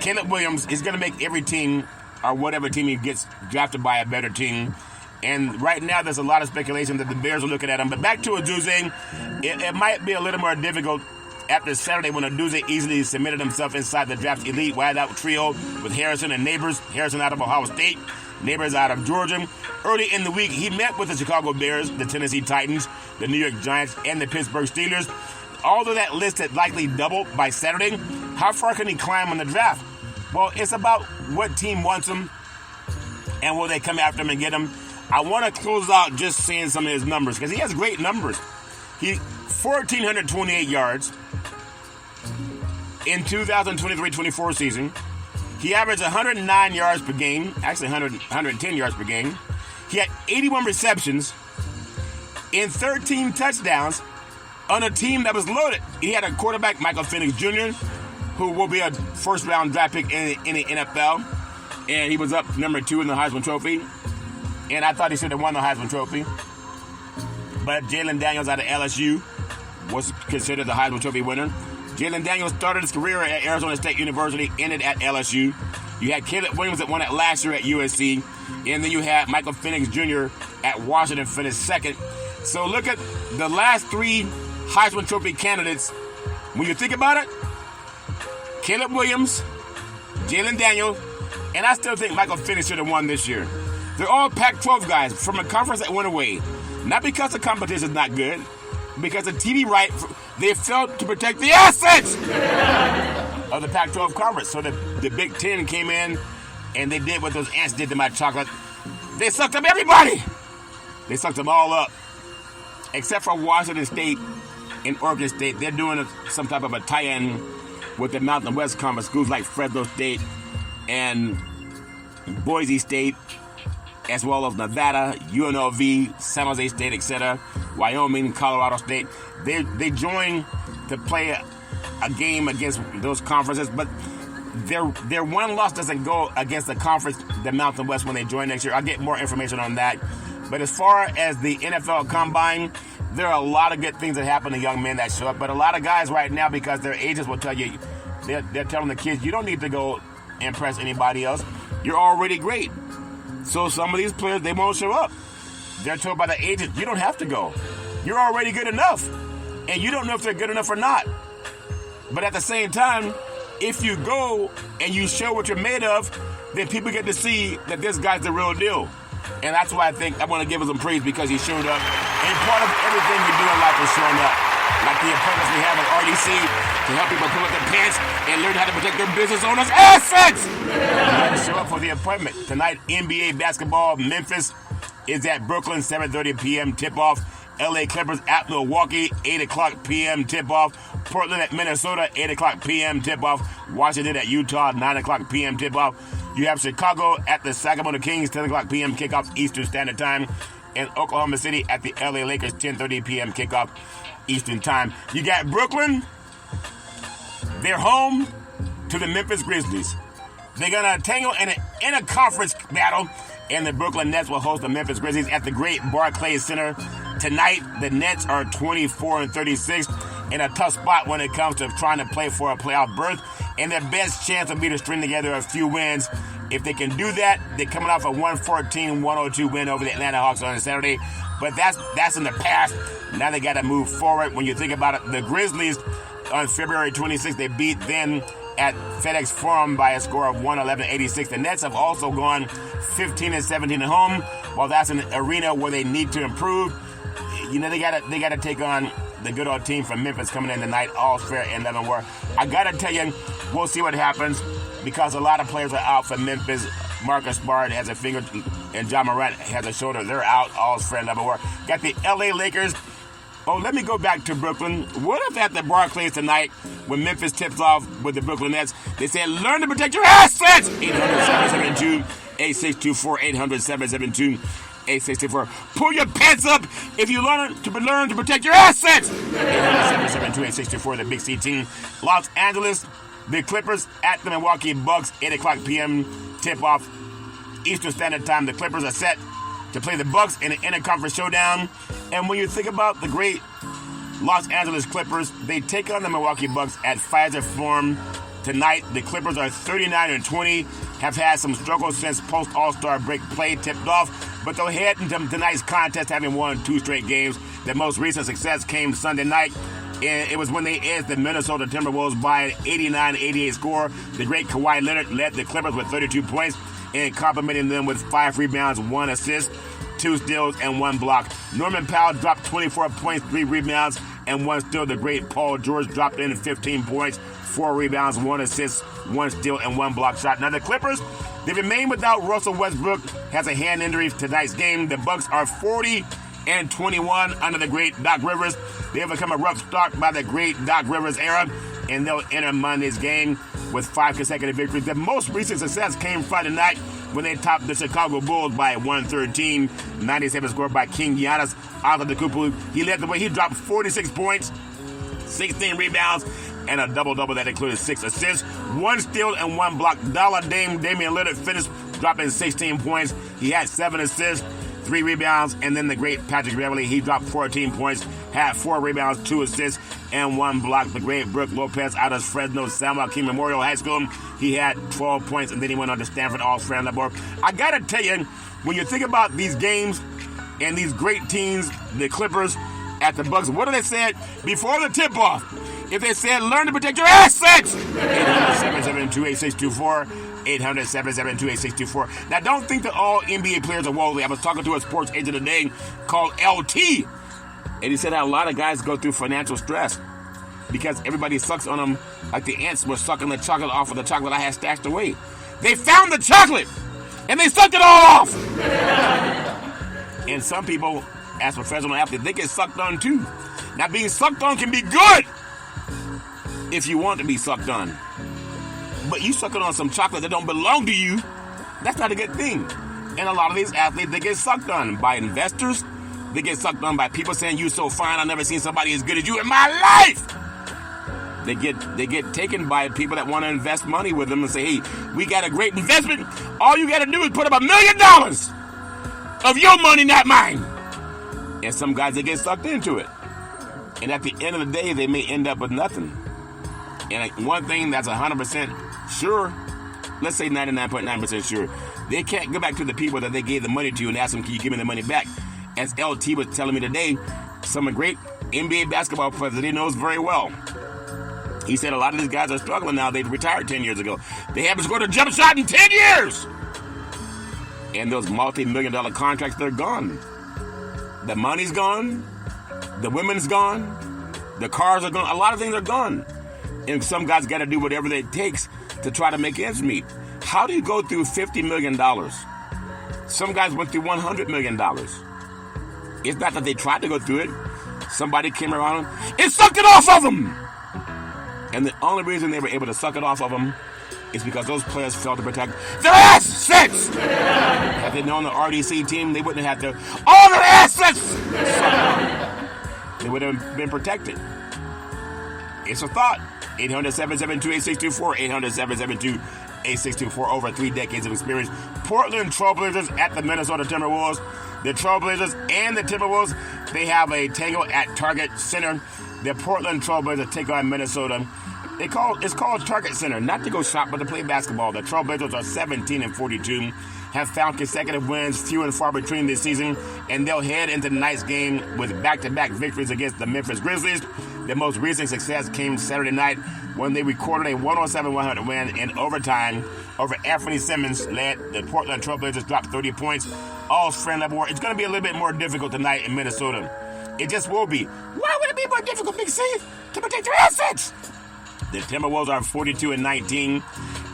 Caleb Williams is going to make every team or whatever team he gets drafted by a better team. And right now there's a lot of speculation that the Bears are looking at him. But back to Odunze, it might be a little more difficult after Saturday when Odunze easily submitted himself inside the draft's elite wideout trio with Harrison and Neighbors. Harrison out of Ohio State, Neighbors out of Georgia. Early in the week, he met with the Chicago Bears, the Tennessee Titans, the New York Giants, and the Pittsburgh Steelers. Although that list had likely doubled by Saturday, how far can he climb on the draft? Well, it's about what team wants him and will they come after him and get him. I want to close out just seeing some of his numbers because he has great numbers. He 1,428 yards in 2023-24 season. He averaged 109 yards per game, actually 110 yards per game. He had 81 receptions and 13 touchdowns on a team that was loaded. He had a quarterback, Michael Penix Jr., who will be a first-round draft pick in the NFL, and he was up number 2 in the Heisman Trophy. And I thought he should have won the Heisman Trophy. But Jalen Daniels out of LSU was considered the Heisman Trophy winner. Jalen Daniels started his career at Arizona State University, ended at LSU. You had Caleb Williams that won it last year at USC. And then you had Michael Penix Jr. at Washington finished second. So look at the last 3 Heisman Trophy candidates. When you think about it, Caleb Williams, Jalen Daniels, and I still think Michael Penix should have won this year. They're all Pac-12 guys from a conference that went away. Not because the competition is not good, because the TV right, they failed to protect the assets of the Pac-12 conference. So the Big Ten came in and they did what those ants did to my chocolate. They sucked up everybody. They sucked them all up. Except for Washington State and Oregon State. They're doing some type of a tie-in with the Mountain West Conference. Schools like Fresno State and Boise State, as well as Nevada, UNLV, San Jose State, etc., Wyoming, Colorado State. They join to play a game against those conferences, but their one loss doesn't go against the conference, the Mountain West, when they join next year. I'll get more information on that. But as far as the NFL Combine, there are a lot of good things that happen to young men that show up, but a lot of guys right now, because their agents will tell you, they're telling the kids, you don't need to go impress anybody else. You're already great. So some of these players, they won't show up. They're told by the agent, you don't have to go. You're already good enough. And you don't know if they're good enough or not. But at the same time, if you go and you show what you're made of, then people get to see that this guy's the real deal. And that's why I think I want to give him some praise, because he showed up in part of everything we do in life is showing up. Like the appointments we have at RDC to help people pull up their pants and learn how to protect their business owners' assets. You gotta show up for the appointment. Tonight, NBA basketball, Memphis is at Brooklyn, 7:30 p.m. tip-off. LA Clippers at Milwaukee, 8 o'clock p.m. tip-off. Portland at Minnesota, 8 o'clock p.m. tip-off. Washington at Utah, 9 o'clock p.m. tip-off. You have Chicago at the Sacramento Kings, 10 o'clock p.m. kickoff Eastern Standard Time. And Oklahoma City at the LA Lakers, 10:30 p.m. kickoff Eastern Time. You got Brooklyn. They're home to the Memphis Grizzlies. They're going to tangle in a conference battle, and the Brooklyn Nets will host the Memphis Grizzlies at the great Barclays Center tonight. The Nets are 24-36 in a tough spot when it comes to trying to play for a playoff berth, and their best chance will be to string together a few wins. If they can do that, they're coming off a 114-102 win over the Atlanta Hawks on Saturday, but that's in the past. Now they got to move forward. When you think about it, the Grizzlies on February 26th, they beat them at FedEx Forum by a score of 111-86. The Nets have also gone 15-17 at home. While that's an arena where they need to improve, you know, they gotta take on the good old team from Memphis coming in tonight, all fair and level war. I gotta tell you, we'll see what happens because a lot of players are out for Memphis. Marcus Smart has a finger, and John Morant has a shoulder. They're out, all fair and level war. Got the LA Lakers. Oh, let me go back to Brooklyn. What if at the Barclays tonight, when Memphis tips off with the Brooklyn Nets, they said, learn to protect your assets! 800-772-8624, 800-772-8624. Pull your pants up if you learn to protect your assets! 800-772-8624, the Big C team. Los Angeles, the Clippers at the Milwaukee Bucks, 8 o'clock p.m. tip-off Eastern Standard Time. The Clippers are set to play the Bucks in an interconference showdown. And when you think about the great Los Angeles Clippers, they take on the Milwaukee Bucks at Pfizer Forum tonight. The Clippers are 39-20, have had some struggles since post-All-Star break play tipped off, but they'll head into tonight's contest having won 2 straight games. Their most recent success came Sunday night, and it was when they edged the Minnesota Timberwolves by an 89-88 score. The great Kawhi Leonard led the Clippers with 32 points and complimenting them with 5 rebounds, 1 assist, 2 steals, and 1 block. Norman Powell dropped 24 points, 3 rebounds, and 1 steal. The great Paul George dropped in 15 points, 4 rebounds, 1 assist, 1 steal, and 1 block shot. Now the Clippers, they remain without Russell Westbrook, has a hand injury for tonight's game. The Bucks are 40-21 under the great Doc Rivers. They have become a rough start by the great Doc Rivers era, and they'll enter Monday's game with 5 consecutive victories. The most recent success came Friday night when they topped the Chicago Bulls by 113. 97 scored by King Giannis Antetokounmpo. He led the way. He dropped 46 points, 16 rebounds, and a double-double that included 6 assists, 1 steal, and 1 block. Damian Lillard finished dropping 16 points. He had 7 assists, 3 rebounds, and then the great Patrick Beverley, he dropped 14 points, had 4 rebounds, 2 assists, and 1 block. The great Brook Lopez out of Fresno San Joaquin Memorial High School, he had 12 points, and then he went on to Stanford All-Friend Labor. I gotta tell you, when you think about these games and these great teams, the Clippers at the Bucks, what do they say before the tip-off? If they said, learn to protect your assets! 800-772-8624. 800-772-8624. Now, don't think that all NBA players are worldly. I was talking to a sports agent today called LT, and he said how a lot of guys go through financial stress because everybody sucks on them like the ants were sucking the chocolate off of the chocolate I had stashed away. They found the chocolate, and they sucked it all off. And some people, as professional athletes, they get sucked on too. Now, being sucked on can be good if you want to be sucked on. But you sucking on some chocolate that don't belong to you, that's not a good thing. And a lot of these athletes, they get sucked on by investors. They get sucked on by people saying, you so fine, I've never seen somebody as good as you in my life. They get taken by people that want to invest money with them and say, hey, we got a great investment. All you got to do is put up $1 million of your money, not mine. And some guys, they get sucked into it. And at the end of the day, they may end up with nothing. And one thing that's 100% sure, let's say 99.9% sure, they can't go back to the people that they gave the money to and ask them, can you give me the money back? As LT was telling me today, some great NBA basketball players that he knows very well. He said a lot of these guys are struggling now. They retired 10 years ago. They haven't scored a jump shot in 10 years. And those multi-million-dollar contracts, they're gone. The money's gone. The women's gone. The cars are gone. A lot of things are gone. And some guys got to do whatever it takes to try to make ends meet. How do you go through $50 million? Some guys went through $100 million. It's not that they tried to go through it. Somebody came around and sucked it off of them. And the only reason they were able to suck it off of them is because those players failed to protect their assets. Had they known the RDC team, they wouldn't have had to all their assets. They would have been protected. It's a thought. 800-772-8624. 800-772-8624. Over 3 decades of experience. Portland Trailblazers at the Minnesota Timberwolves. The Trailblazers and the Timberwolves, they have a tango at Target Center. The Portland Trailblazers take on Minnesota. It's called Target Center, not to go shop, but to play basketball. The Trailblazers are 17-42, have found consecutive wins, few and far between this season, and they'll head into tonight's game with back-to-back victories against the Memphis Grizzlies. Their most recent success came Saturday night when they recorded a 107-100 win in overtime over Anthony Simmons led. The Portland Trailblazers dropped 30 points. All friend level war. It's going to be a little bit more difficult tonight in Minnesota. It just will be. Why would it be more difficult, Big C, to protect your assets? The Timberwolves are 42-19.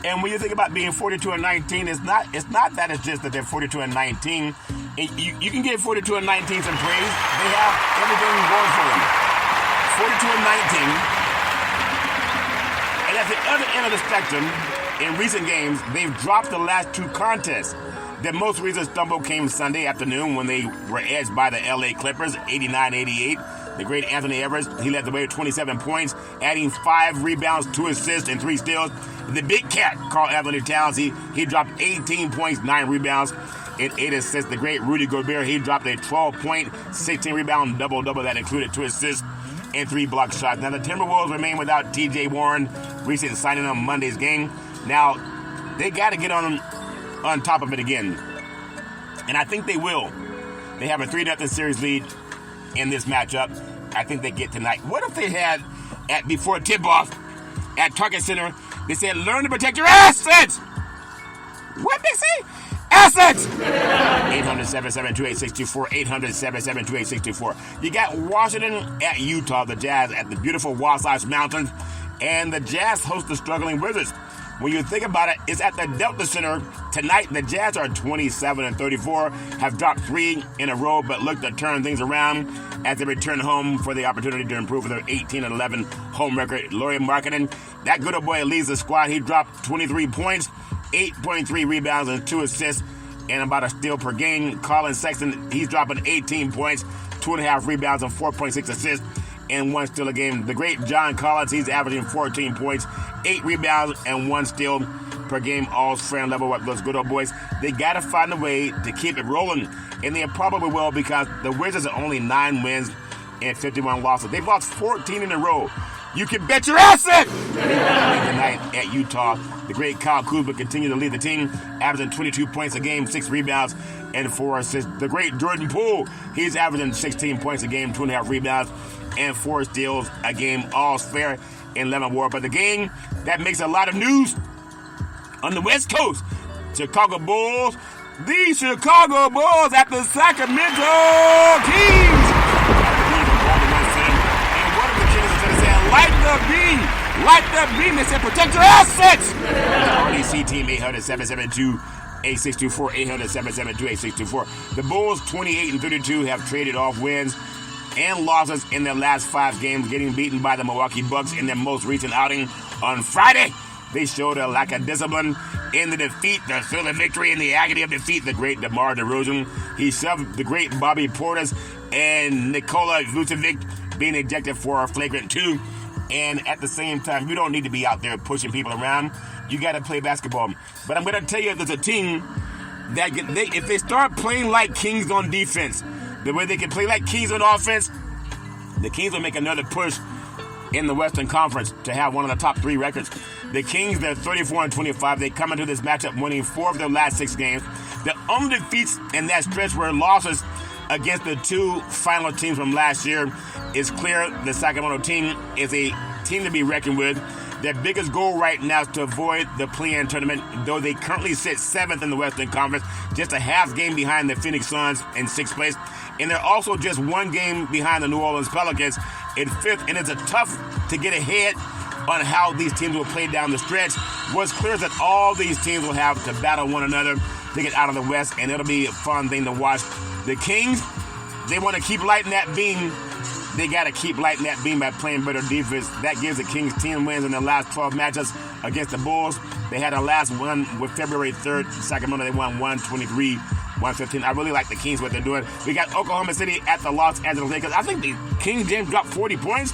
And when you think about being 42-19, it's not that it's just that they're 42-19. You can give 42-19 some praise. They have everything going for them. 42-19. And at the other end of the spectrum, in recent games, they've dropped the last 2 contests. Their most recent stumble came Sunday afternoon when they were edged by the LA Clippers, 89-88. The great Anthony Edwards, he led the way with 27 points, adding 5 rebounds, 2 assists, and 3 steals. The big cat, Karl Anthony Towns, he dropped 18 points, 9 rebounds, and 8 assists. The great Rudy Gobert, he dropped a 12-point, 16-rebound double-double that included 2 assists and 3 block shots. Now, the Timberwolves remain without T.J. Warren, recent signing on Monday's game. Now, they got to get on top of it again, and I think they will. They have a 3-0 series lead in this matchup. I think they get tonight. What if they had, before tip-off, at Target Center, they said, learn to protect your assets? What they say? Assets! 800-772-8624. 800-772-8624. You got Washington at Utah, the Jazz at the beautiful Wasatch Mountains, and the Jazz host the struggling Wizards. When you think about it, it's at the Delta Center tonight. The Jazz are 27-34, have dropped 3 in a row, but look to turn things around as they return home for the opportunity to improve their 18-11 home record. Lauri Markkanen, that good old boy leads the squad. He dropped 23 points, 8.3 rebounds, and 2 assists, and about a steal per game. Colin Sexton, he's dropping 18 points, 2.5 rebounds, and 4.6 assists, and 1 steal a game. The great John Collins, he's averaging 14 points, 8 rebounds, and 1 steal per game, all friend level with those good old boys. They got to find a way to keep it rolling, and they probably will because the Wizards are only 9 wins and 51 losses. They've lost 14 in a row. You can bet your asset! Tonight at Utah, the great Kyle Kuzma continues to lead the team, averaging 22 points a game, 6 rebounds, and 4 assists. The great Jordan Poole, he's averaging 16 points a game, 2.5 rebounds, and 4 steals a game. All's fair in lemon war. But the game that makes a lot of news on the West Coast, Chicago Bulls, the Chicago Bulls at the Sacramento Kings. And what are the Kings going to say? Light the beam. Light the beam. They said protect your assets. The RDC team, 800-772-8624. 800-772-8624. The Bulls, 28-32, have traded off wins and losses in their last 5 games, getting beaten by the Milwaukee Bucks in their most recent outing on Friday. They showed a lack of discipline in the defeat, the thrill of victory, and the agony of defeat. The great DeMar DeRozan, he shoved the great Bobby Portis and Nikola Vucevic being ejected for a flagrant 2. And at the same time, you don't need to be out there pushing people around. You got to play basketball. But I'm going to tell you, there's a team that if they start playing like Kings on defense, the way they can play like Kings on offense, the Kings will make another push in the Western Conference to have one of the top 3 records. The Kings, they're 34-25. They come into this matchup winning 4 of their last 6 games. The only defeats in that stretch were losses against the 2 final teams from last year. It's clear the Sacramento team is a team to be reckoned with. Their biggest goal right now is to avoid the play-in tournament, though they currently sit 7th in the Western Conference, just a half game behind the Phoenix Suns in 6th place. And they're also just one game behind the New Orleans Pelicans in 5th. And it's a tough to get ahead on how these teams will play down the stretch. What's clear is that all these teams will have to battle one another to get out of the West, and it'll be a fun thing to watch. The Kings, they want to keep lighting that beam. They got to keep lighting that beam by playing better defense. That gives the Kings 10 wins in their last 12 matchups against the Bulls. They had a last one with February 3rd. Sacramento, they won 123-115. I really like the Kings, what they're doing. We got Oklahoma City at the Los Angeles Lakers. I think the King James dropped 40 points.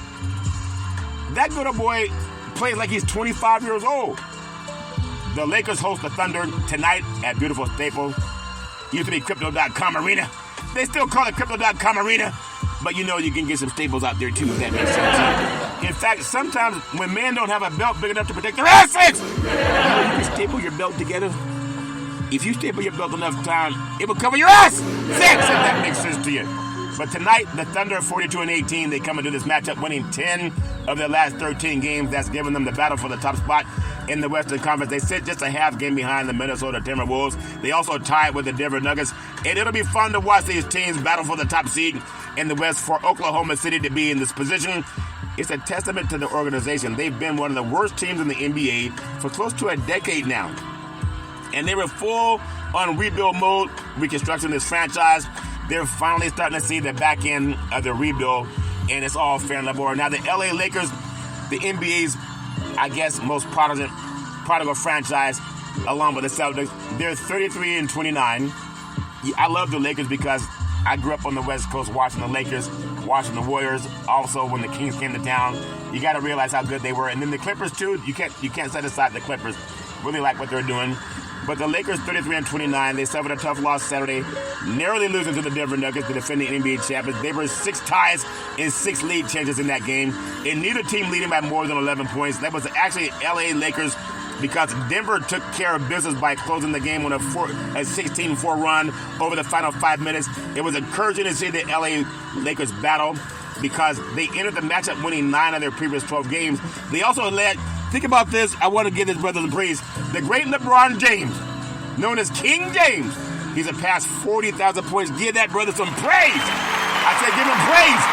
That good old boy plays like he's 25 years old. The Lakers host the Thunder tonight at beautiful Staples. Used to be Crypto.com Arena. They still call it Crypto.com Arena. But you know you can get some staples out there too, if that makes sense. In fact, sometimes when men don't have a belt big enough to protect their assets, you can staple your belt together. If you staple your belt enough time, it will cover your ass. If that makes sense to you. But tonight, the Thunder 42-18, they come into this matchup winning 10 of their last 13 games. That's giving them the battle for the top spot in the Western Conference. They sit just a half game behind the Minnesota Timberwolves. They also tied with the Denver Nuggets. And it'll be fun to watch these teams battle for the top seed in the West. For Oklahoma City to be in this position, it's a testament to the organization. They've been one of the worst teams in the NBA for close to a decade now. And they were full on rebuild mode, reconstructing this franchise. They're finally starting to see the back end of the rebuild, and it's all fair and level. Now, the LA Lakers, the NBA's, I guess, most prodigal franchise, along with the Celtics, they're 33-29. I love the Lakers because I grew up on the West Coast watching the Lakers, watching the Warriors. Also, when the Kings came to town, you got to realize how good they were. And then the Clippers, too. You can't set aside the Clippers. Really like what they're doing. But the Lakers, 33-29, they suffered a tough loss Saturday, narrowly losing to the Denver Nuggets, the defending NBA champions. They were 6 ties and 6 lead changes in that game, and neither team leading by more than 11 points. That was actually LA Lakers because Denver took care of business by closing the game on a 16-4 run over the final 5 minutes. It was encouraging to see the LA Lakers battle because they entered the matchup winning 9 of their previous 12 games. They also led. Think about this. I want to give his brothers some praise. The great LeBron James, known as King James, he's surpassed 40,000 points. Give that brother some praise. I said give him praise.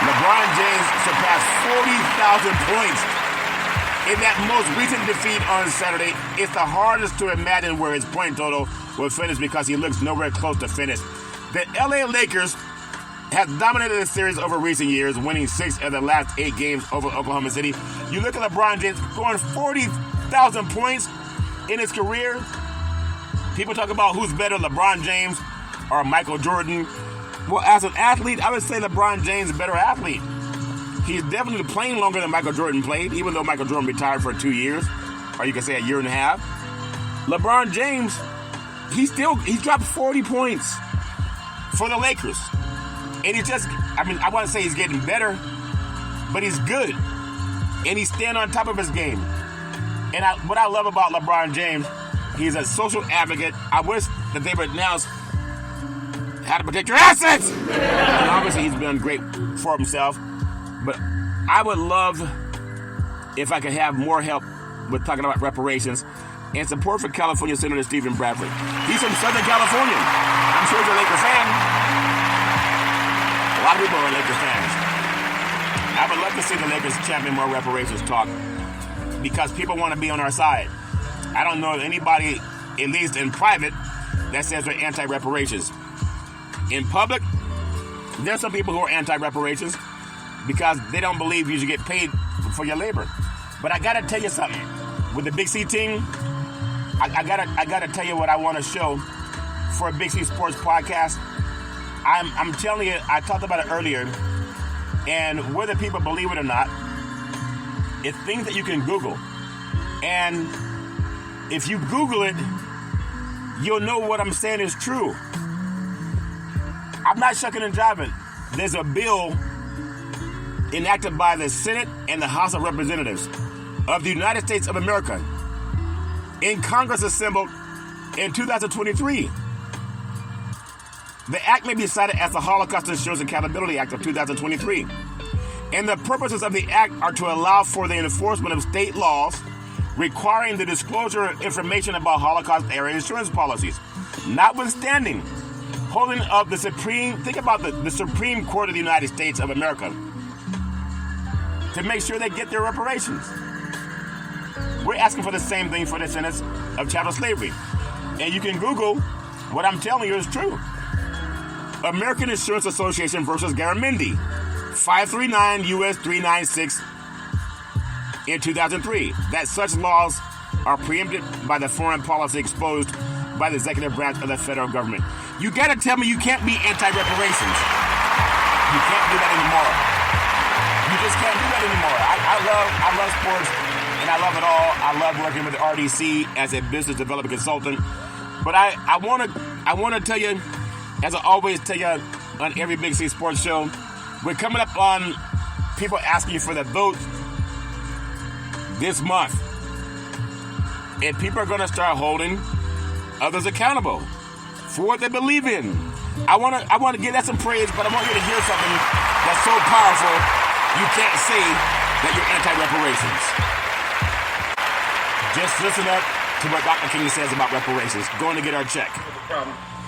LeBron James surpassed 40,000 points in that most recent defeat on Saturday. It's the hardest to imagine where his point total will finish because he looks nowhere close to finish. The LA Lakers has dominated the series over recent years, winning 6 of the last 8 games over Oklahoma City. You look at LeBron James scoring 40,000 points in his career. People talk about who's better, LeBron James or Michael Jordan. Well, as an athlete, I would say LeBron James is a better athlete. He's definitely playing longer than Michael Jordan played, even though Michael Jordan retired for 2 years, or you can say a year and a half. LeBron James, he dropped 40 points for the Lakers. And I want to say he's getting better, but he's good. And he's staying on top of his game. And what I love about LeBron James, he's a social advocate. I wish that they would announce how to protect your assets. And obviously he's been great for himself. But I would love if I could have more help with talking about reparations and support for California Senator Stephen Bradford. He's from Southern California. I'm sure he's a Laker fan. A lot of people are Lakers fans. I would love to see the Lakers champion more reparations talk because people want to be on our side. I don't know anybody, at least in private, that says they're anti-reparations. In public, there's some people who are anti-reparations because they don't believe you should get paid for your labor. But I gotta tell you something. With the Big C team, I gotta tell you what I want to show for a Big C Sports podcast. I'm telling you, I talked about it earlier, and whether people believe it or not, it's things that you can Google. And if you Google it, you'll know what I'm saying is true. I'm not shucking and jiving. There's a bill enacted by the Senate and the House of Representatives of the United States of America in Congress assembled in 2023. The act may be cited as the Holocaust Insurance Accountability Act of 2023. And the purposes of the act are to allow for the enforcement of state laws requiring the disclosure of information about Holocaust-era insurance policies. Notwithstanding, holding of the Supreme, think about the Supreme Court of the United States of America to make sure they get their reparations. We're asking for the same thing for the descendants of chattel slavery. And you can Google what I'm telling you is true. American Insurance Association versus Garamendi, 539 U.S. 396 in 2003, that such laws are preempted by the foreign policy exposed by the executive branch of the federal government. You gotta tell me you can't be anti-reparations. You can't do that anymore. You just can't do that anymore. I love sports, and I love it all. I love working with the RDC as a business development consultant. But I wanna tell you, as I always tell you on every Big C Sports show, we're coming up on people asking you for the vote this month. And people are going to start holding others accountable for what they believe in. I want to give that some praise, but I want you to hear something that's so powerful you can't say that you're anti-reparations. Just listen up to what Dr. King says about reparations. Going to get our check.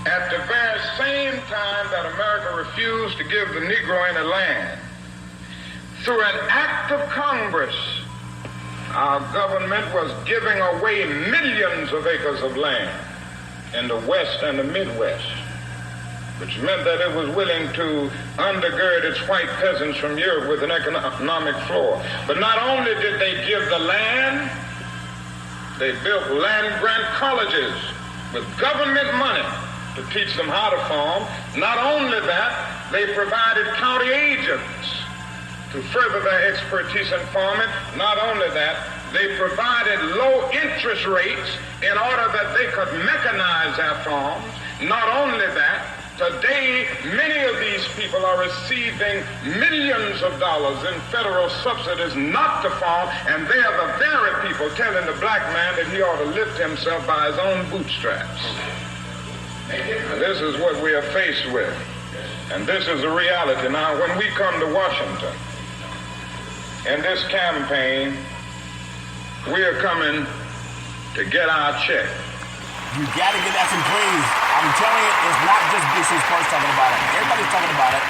At the very same time that America refused to give the Negro any land, through an act of Congress, our government was giving away millions of acres of land in the West and the Midwest, which meant that it was willing to undergird its white peasants from Europe with an economic floor. But not only did they give the land, they built land-grant colleges with government money to teach them how to farm. Not only that, they provided county agents to further their expertise in farming. Not only that, they provided low interest rates in order that they could mechanize their farms. Not only that, today many of these people are receiving millions of dollars in federal subsidies not to farm, and they are the very people telling the black man that he ought to lift himself by his own bootstraps. And this is what we are faced with. And this is a reality. Now, when we come to Washington, in this campaign, we are coming to get our check. You got to give that some praise. I'm telling you, it's not just BC Sports talking about it. Everybody's talking about it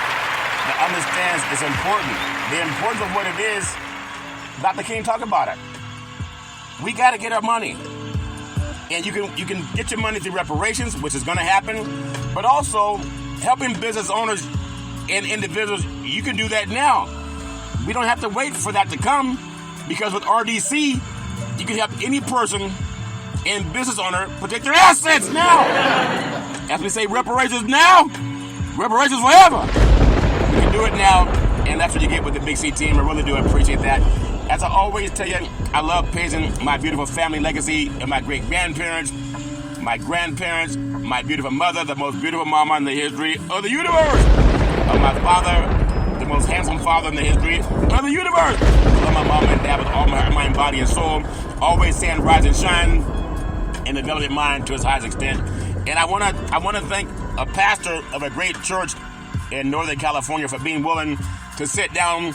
that understands it's important. The importance of what it is, Dr. King talked about it. We got to get our money. And you can get your money through reparations, which is going to happen, but also helping business owners and individuals. You can do that now. We don't have to wait for that to come, because with RDC, you can help any person and business owner protect their assets now. As we say, reparations now, reparations forever. We can do it now, and that's what you get with the Big C team. I really do appreciate that. As I always tell you, I love praising my beautiful family legacy of my great-grandparents, my grandparents, my beautiful mother, the most beautiful mama in the history of the universe, of my father, the most handsome father in the history of the universe. I love my mom and dad with all my heart, mind, body, and soul. Always saying rise and shine and develop your mind to its highest extent. And I want to thank a pastor of a great church in Northern California for being willing to sit down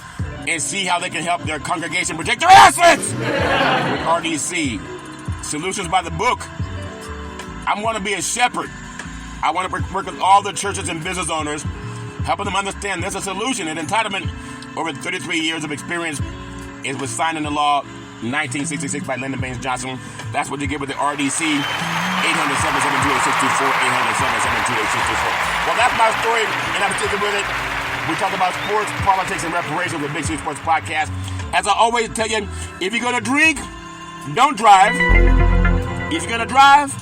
and see how they can help their congregation protect their assets with RDC. Solutions by the book. I want to be a shepherd. I want to work with all the churches and business owners, helping them understand there's a solution. And entitlement, over 33 years of experience, it was signed into law 1966 by Lyndon Baines Johnson. That's what you get with the RDC. 800-772-8624, 800-772-8624. Well, that's my story, and I'm sticking with it. We talk about sports, politics, and reparations with Big C Sports Podcast. As I always tell you, if you're going to drink, don't drive. If you're going to drive,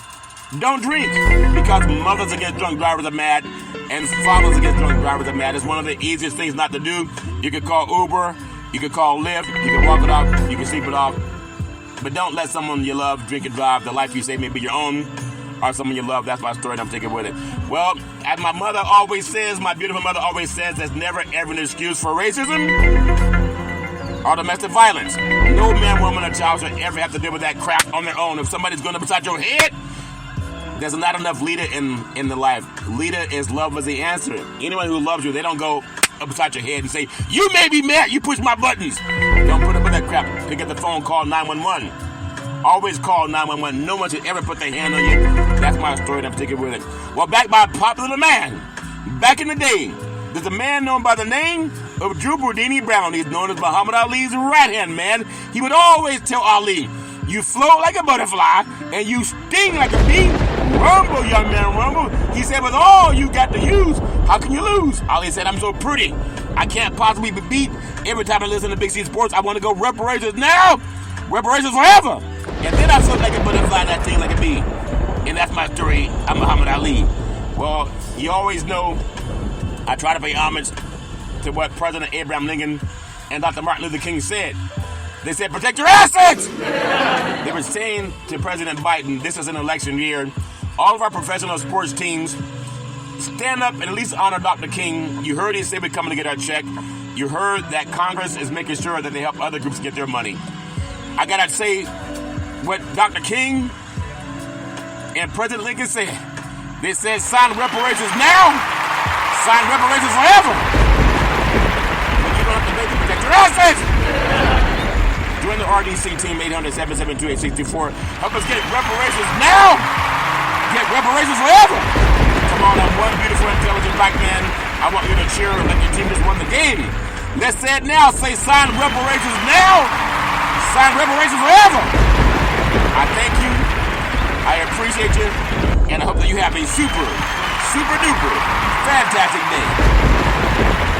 don't drink. Because mothers against drunk drivers are mad, and fathers against drunk drivers are mad. It's one of the easiest things not to do. You can call Uber, you can call Lyft, you can walk it off, you can sleep it off. But don't let someone you love drink and drive. The life you save may be your own, or someone you love. That's my story, and I'm taking with it. Well, as my mother always says, my beautiful mother always says, there's never ever an excuse for racism or domestic violence. No man, woman, or child should ever have to deal with that crap on their own. If somebody's going to beside your head, there's not enough leader in the life. Leader is love as the answer. Anyone who loves you, they don't go, up beside your head and say, you may be mad, you push my buttons. Don't put up with that crap. Pick up the phone, call 911. Always call 911. No one should ever put their hand on you. That's my story, and I'm sticking with it. Well, back by a popular man. Back in the day, there's a man known by the name of Drew Bourdini Brown. He's known as Muhammad Ali's right-hand man. He would always tell Ali, you float like a butterfly, and you sting like a bee. Rumble, young man, rumble. He said, with all you got to use, how can you lose? Ali said, I'm so pretty. I can't possibly be beat. Every time I listen to Big C Sports, I want to go reparations now. Reparations forever. And then I float like a butterfly, that thing like a bee. And that's my story. I'm Muhammad Ali. Well, you always know I try to pay homage to what President Abraham Lincoln and Dr. Martin Luther King said. They said, protect your assets! They were saying to President Biden, this is an election year. All of our professional sports teams, stand up and at least honor Dr. King. You heard he said we're coming to get our check. You heard that Congress is making sure that they help other groups get their money. I gotta say what Dr. King and President Lincoln said. They said sign reparations now, sign reparations forever. But you don't have to make it, protect your assets. Join the RDC team 800-772-8624. Help us get reparations now. Get reparations forever. Come on, I'm one beautiful, intelligent black man. I want you to cheer like your team just won the game. Let's say it now. Say sign reparations now. Sign reparations forever. I thank you. I appreciate you. And I hope that you have a super, super duper, fantastic day.